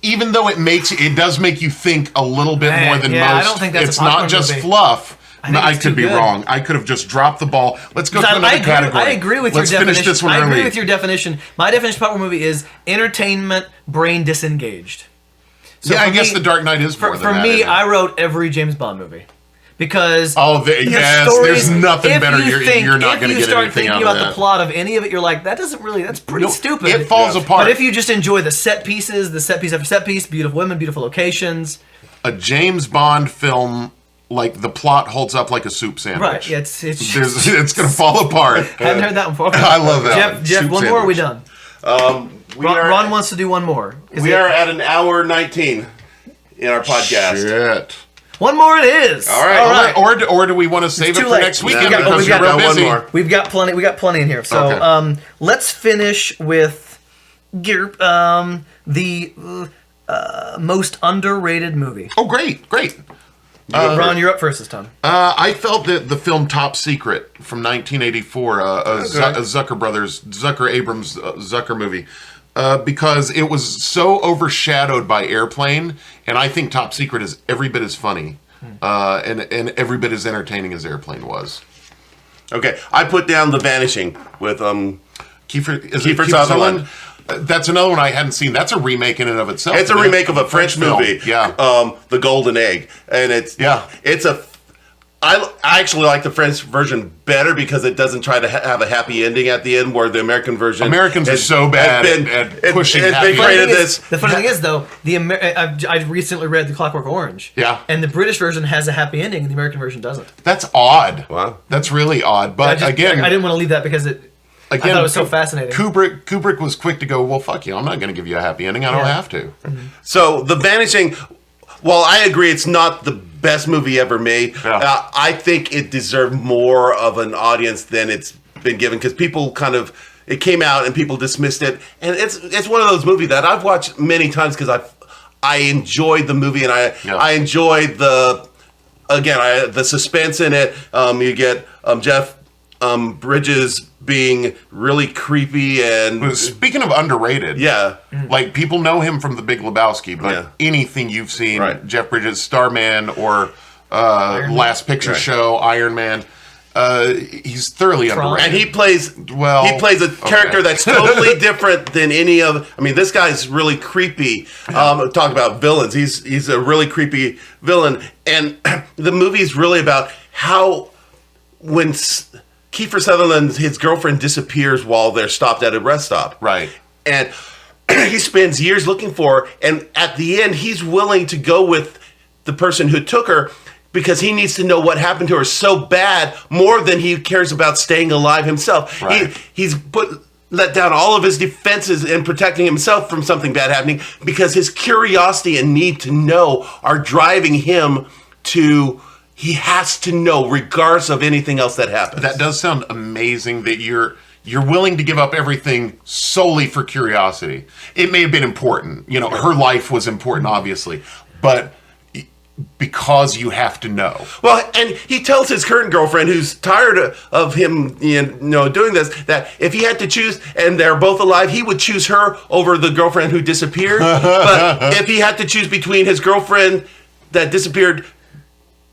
Even though it does make you think a little bit more than most. I don't think that's it's a popcorn not just movie. fluff. I could be good. wrong. I could have just dropped the ball. Let's go to another category. I agree with Let's your definition. finish this one I early. agree with your definition. My definition of popcorn movie is entertainment, brain disengaged. So I for guess me- The Dark Knight is more than For that, me, isn't it? I wrote every James Bond movie. Because yes, stories, there's nothing if better. you think, You're not going to if you get start anything thinking out about of the plot of any of it, you're like, that's pretty Nope. stupid. It falls apart. But if you just enjoy the set pieces, the set piece after set piece, beautiful women, beautiful locations. A James Bond film, like the plot holds up like a soup sandwich. Right, yeah, it's It's going to fall apart. hadn't heard that one before. I love that one. Jeff, Soup one more, or are we sandwich. done? We are Ron wants to do one more. we are at an hour 19 in our podcast. Shit. One more it is. All right. Or do we want to save it too for late. next weekend We've got- because we've you're got real one busy? more. We got plenty in here. So Okay. let's finish with the most underrated movie. Oh, great. Ron, you're up first this time. I felt that the film Top Secret from 1984, Zucker Abrams Zucker movie, because it was so overshadowed by Airplane, and I think Top Secret is every bit as funny and every bit as entertaining as Airplane was. Okay, I put down The Vanishing with Kiefer Sutherland. That's another one I hadn't seen. That's a remake in and of itself. It's a remake of a French film. movie. Yeah. The Golden Egg, and I actually like the French version better because it doesn't try to have a happy ending at the end, where the American version. Americans are so bad at pushing happy endings. The funny thing is, though, I recently read The Clockwork Orange. Yeah. And the British version has a happy ending, and the American version doesn't. That's odd. Wow. That's really odd. But I again, didn't want to leave that because I thought it was so fascinating. Kubrick was quick to go, well, fuck you. I'm not going to give you a happy ending. I don't have to. So The Vanishing, well, I agree it's not the best movie ever made. Yeah. I think it deserved more of an audience than it's been given, because people it came out and people dismissed it, and it's one of those movies that I've watched many times because I enjoyed the movie, and I enjoyed the suspense in it. You get Jeff Bridges being really creepy, and Speaking of underrated, yeah. like people know him from The Big Lebowski, but Yeah. anything you've seen, Right. Jeff Bridges, Starman, or Last Picture Right. Show, Iron Man, he's thoroughly underrated. And he plays a character that's totally different than any of. I mean, this guy's really creepy. Talk about villains. He's a really creepy villain, and the movie's really about how when Kiefer Sutherland, his girlfriend, disappears while they're stopped at a rest stop. Right. And he spends years looking for her, and at the end, he's willing to go with the person who took her because he needs to know what happened to her so bad, more than he cares about staying alive himself. Right. He's let down all of his defenses in protecting himself from something bad happening because his curiosity and need to know are driving him to... He has to know, regardless of anything else that happens. That does sound amazing that you're willing to give up everything solely for curiosity. It may have been important. Her life was important, obviously, but because you have to know. Well, and he tells his current girlfriend, who's tired of him, doing this, that if he had to choose, and they're both alive, he would choose her over the girlfriend who disappeared. But if he had to choose between his girlfriend that disappeared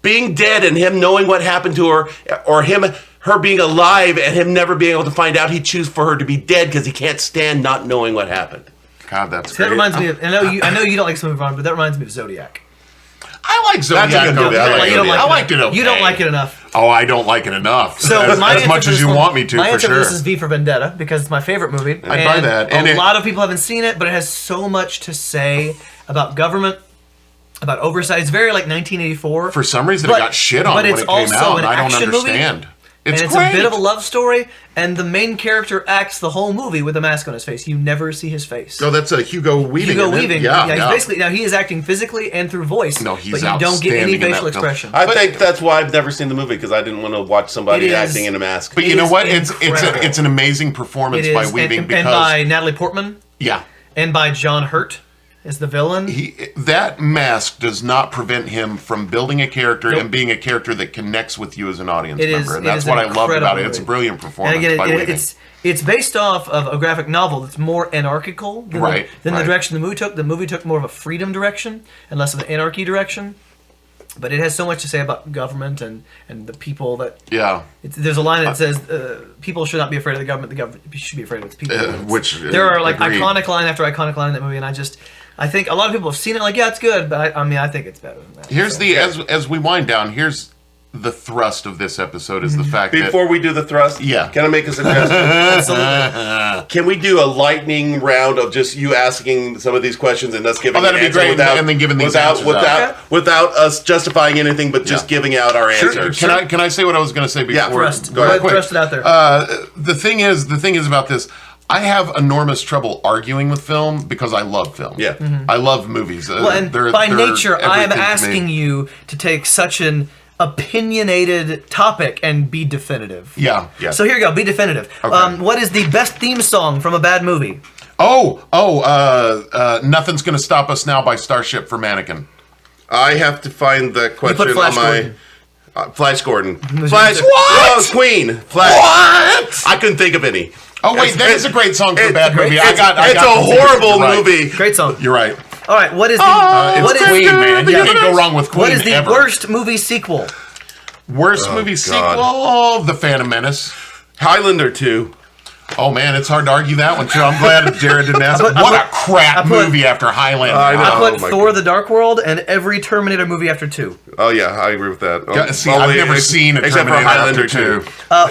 being dead and him knowing what happened to her, or her being alive and him never being able to find out, he'd choose for her to be dead because he can't stand not knowing what happened. God, that's So great. that reminds me of. I know you don't like this movie, Ron, but that reminds me of Zodiac. I like Zodiac. That's a good movie. I like Zodiac. I liked it okay. You don't like it enough. Oh, I don't like it enough. So as answer much for as this you one- want me to, my for answer sure. for this is V for Vendetta because it's my favorite movie. I'd buy that. And a it- lot of people haven't seen it, but it has so much to say about government, about oversight. It's very like 1984. For some reason, it got shit on but when it's it came also out, an and I don't action movie, understand. It's and it's great. a bit of a love story, and the main character acts the whole movie with a mask on his face. You never see his face. Oh, that's a Hugo Weaving. Hugo isn't it? Weaving, Yeah, he's basically he is acting physically and through voice. No, he's but you don't get any outstanding in that facial film. expression. I think that's why I've never seen the movie, because I didn't want to watch somebody It is- acting in a mask. But It you know is what? incredible. It's an amazing performance It by is, Weaving and because by Natalie Portman, yeah, and by John Hurt as the villain. that mask does not prevent him from building a character Nope. and being a character that connects with you as an audience It is- member, and it that's is what an I love about incredible it. It's a movie. brilliant And performance again, by Weaving. it's based off of a graphic novel that's more anarchical than, Right, the right. direction the movie took. The movie took more of a freedom direction and less of an anarchy direction. But it has so much to say about government and the people that. Yeah. There's a line that says, "People should not be afraid of the government. The government should be afraid of its people." There are like agreed. iconic line after iconic line in that movie, and I think a lot of people have seen it. Like, yeah, it's good, but I think it's better than that. Here's as we wind down. Here's the thrust of this episode is the fact Before we do the thrust, can I make a suggestion? Absolutely. Can we do a lightning round of just you asking some of these questions and us giving? That'd be great, and then giving these answers without us justifying anything, but just giving out our answers. Can I say what I was going to say before? Yeah, thrust. Go ahead. Thrust it out there. The thing is about this. I have enormous trouble arguing with film because I love film. Yeah. I love movies. Well, and by nature, I am asking you to take such an opinionated topic and be definitive. Yeah. So here you go. Be definitive. Okay. What is the best theme song from a bad movie? Nothing's Gonna Stop Us Now by Starship for Mannequin. I have to find the question Flash on my... Gordon. Flash Gordon. Flash. What? Oh, Queen. Flash. What? I couldn't think of any. Oh wait, that is a great song for a bad movie. It's a horrible movie. Great song. You're right. All right. What is the It's Queen, man. You can't go wrong with Queen. What is the ever. worst movie sequel? Worst movie sequel? The Phantom Menace. Highlander 2. Oh man, it's hard to argue that one too. I'm glad Jared didn't ask. What a crap movie after Highlander. I put Thor: The Dark World and every Terminator movie after 2. Oh yeah, I agree with that. See, I've never seen a except for Terminator Highlander after 2.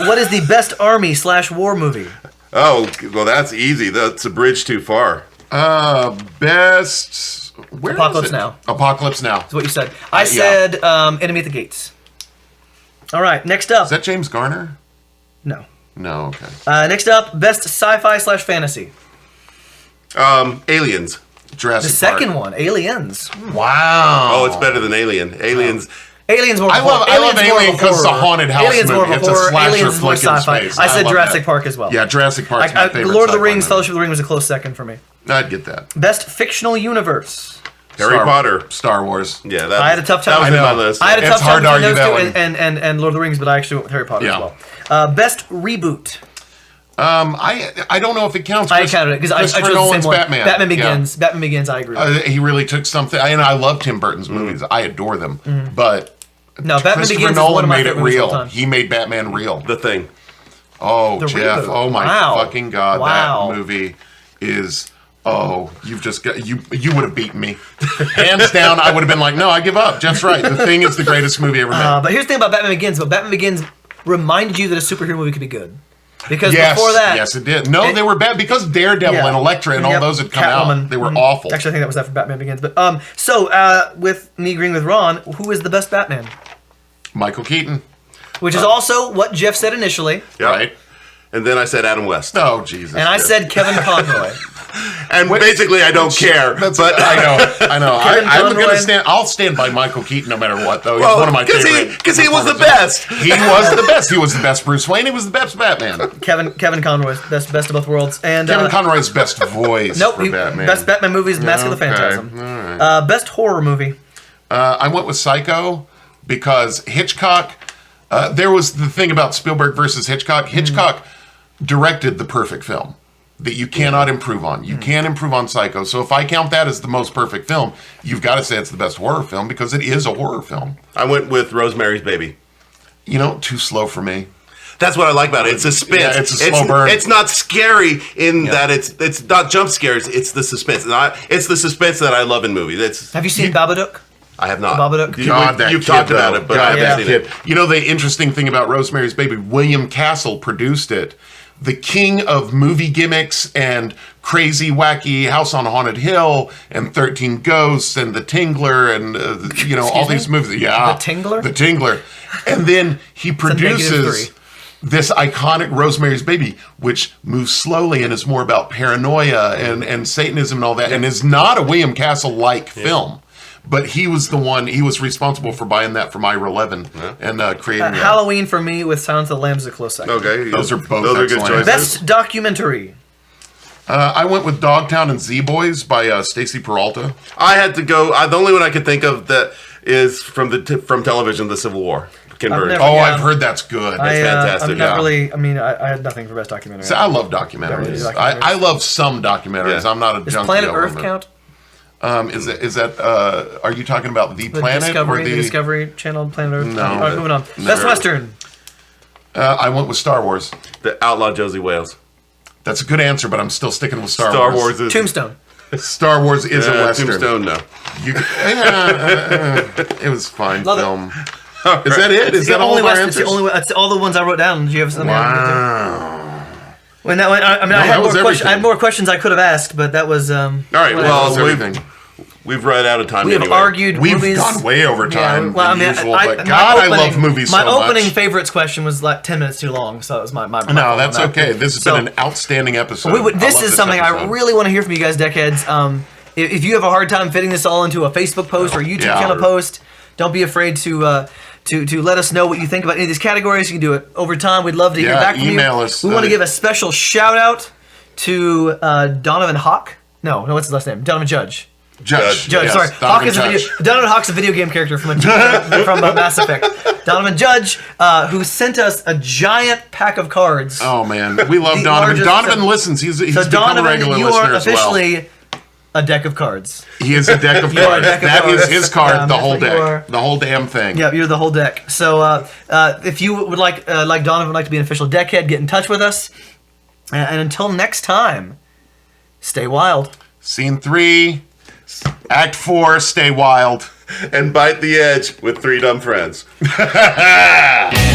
What is the best army/war movie? Oh well, that's easy. That's a bridge too far. Best. Where Apocalypse is it? Now. Apocalypse Now. That's what you said. I said Enemy at the Gates. All right, next up. Is that James Garner? No. No. Okay. Next up, best sci-fi/fantasy. Aliens. Jurassic The second Park. one, Aliens. Wow. Oh, it's better than Alien. Aliens. Aliens more. I love Alien because it's a haunted house Aliens movie. More of a It's a horror. slasher Aliens is more flick in sci-fi. space. I said love Jurassic that. Park as well. Yeah, Jurassic Park's my favorite. Lord of the sci-fi Rings, movie. Fellowship of the Ring was a close second for me. I'd get that. Best fictional universe. Harry Potter. Star Wars. Yeah, I had a tough time. That was I in my know. list. I had a It's tough hard time to between argue those that two and Lord of the Rings, but I actually went with Harry Potter as well. Best reboot. I don't know if it counts. I counted it because I chose the same Nolan's one. Batman. Batman Begins. Yeah. Batman Begins. I agree. With He really took something, and I love Tim Burton's movies. I adore them, but no, Batman Christopher Begins is Nolan one of my made it favorite movies of all real. time. He made Batman real. The Thing. Oh, The Jeff! reboot. Oh my Wow. fucking god! Wow. That movie is. Oh, you've just got you. You would have beaten me, hands down. I would have been like, no, I give up. Jeff's right. The Thing is the greatest movie ever made. But here's the thing about Batman Begins. But Batman Begins reminded you that a superhero movie could be good. Because yes, before that... yes, it did. No, they were bad because Daredevil and Elektra and all those had come out. They were awful. Actually, I think that was after Batman Begins. But with me agreeing with Ron, who is the best Batman? Michael Keaton. Which is also what Jeff said initially. Yeah. Right. And then I said Adam West. Oh, Jesus. And I said Kevin Conroy. And basically, I don't care. But I know. Kevin I'm Conroy. gonna stand. I'll stand by Michael Keaton no matter what. Though he's one of my favorite. Because he was the best. He was the best. He was the best Bruce Wayne. He was the best Batman. Kevin Conroy, best of both worlds. And Kevin Conroy's best voice for Batman. Best Batman movie is Mask of the Phantasm. All right. Best horror movie. I went with Psycho because Hitchcock. There was the thing about Spielberg versus Hitchcock. Hitchcock directed the perfect film that you cannot improve on. You can't improve on Psycho. So if I count that as the most perfect film, you've got to say it's the best horror film because it is a horror film. I went with Rosemary's Baby. You know, too slow for me. That's what I like about it. It's suspense. Yeah, it's a slow burn. It's not scary in that it's not jump scares. It's the suspense. It's the suspense that I love in movies. Have you seen Babadook? I have not. Babadook? You've talked about it, but I haven't seen it. You know, the interesting thing about Rosemary's Baby, William Castle produced it. The king of movie gimmicks and crazy, wacky House on Haunted Hill and 13 Ghosts and The Tingler and, all these movies. Yeah. The Tingler? The Tingler. And then he produces this iconic Rosemary's Baby, which moves slowly and is more about paranoia and Satanism and all that, and is not a William Castle-like film. But he was responsible for buying that from Ira Levin and creating that. Halloween for me with Silence of the Lambs is a close second. Okay. Those are both good excellent. choices. Best documentary. I went with Dogtown and Z-Boys by Stacy Peralta. I had to go. The only one I could think of that is from television, The Civil War. Ken Burns. I've heard that's good. That's fantastic. I'm not really. I mean, I had nothing for best documentary. So I love documentaries. I love some documentaries. Yeah. I'm not a Does junkie. Planet of Earth them. count? Is that? Are you talking about the planet Discovery, or the Discovery Channel, Planet Earth? No. All right, moving on. Best Western. I went with Star Wars. The Outlaw Josie Wales. That's a good answer, but I'm still sticking with Star Star Wars. Wars is Tombstone. Star Wars is a Western. Tombstone, no. It was fine Love it. film. Is that it? Is that all of our Western. answers? It's all the ones I wrote down. Do you have something? Wow. When that went, I mean, No, I had that was more questions. I everything. had more questions I could have asked, but that was. All right, well, Well, everything. We've run out of time we have anyway. argued. We've movies. gone way over time well, than usual, but my God, I opening- love movies so My much. opening favorites question was like 10 minutes too long, so that was my No, fault on that's that. okay. This has So- been an outstanding episode. This I love is something I episode. really want to hear from you guys, Deckheads. If you have a hard time fitting this all into a Facebook post or a YouTube Yeah. channel post, don't be afraid to let us know what you think about any of these categories. You can do it over time. We'd love to hear Yeah, back from you. email us. We want to give a special shout out to Donovan Hawk. No, what's his last name? Donovan Judge. Judge. Judge, yes, sorry. Donovan Judge. Donovan Hawk's a video game character from Mass Effect. Donovan Judge, who sent us a giant pack of cards. Oh man, we love The Donovan. largest- Donovan listens. He's so become a Donovan, regular you listener are as well. officially a deck of cards. He is a deck of You are a cards. deck of That is cards. his card. Yeah, the that's whole what you are. deck. The whole damn thing. Yeah, you're the whole deck. So if you would like Donovan would like to be an official deckhead, get in touch with us. And until next time, stay wild. Scene 3, Act 4. Stay wild. And bite the edge with 3 dumb friends. Yeah.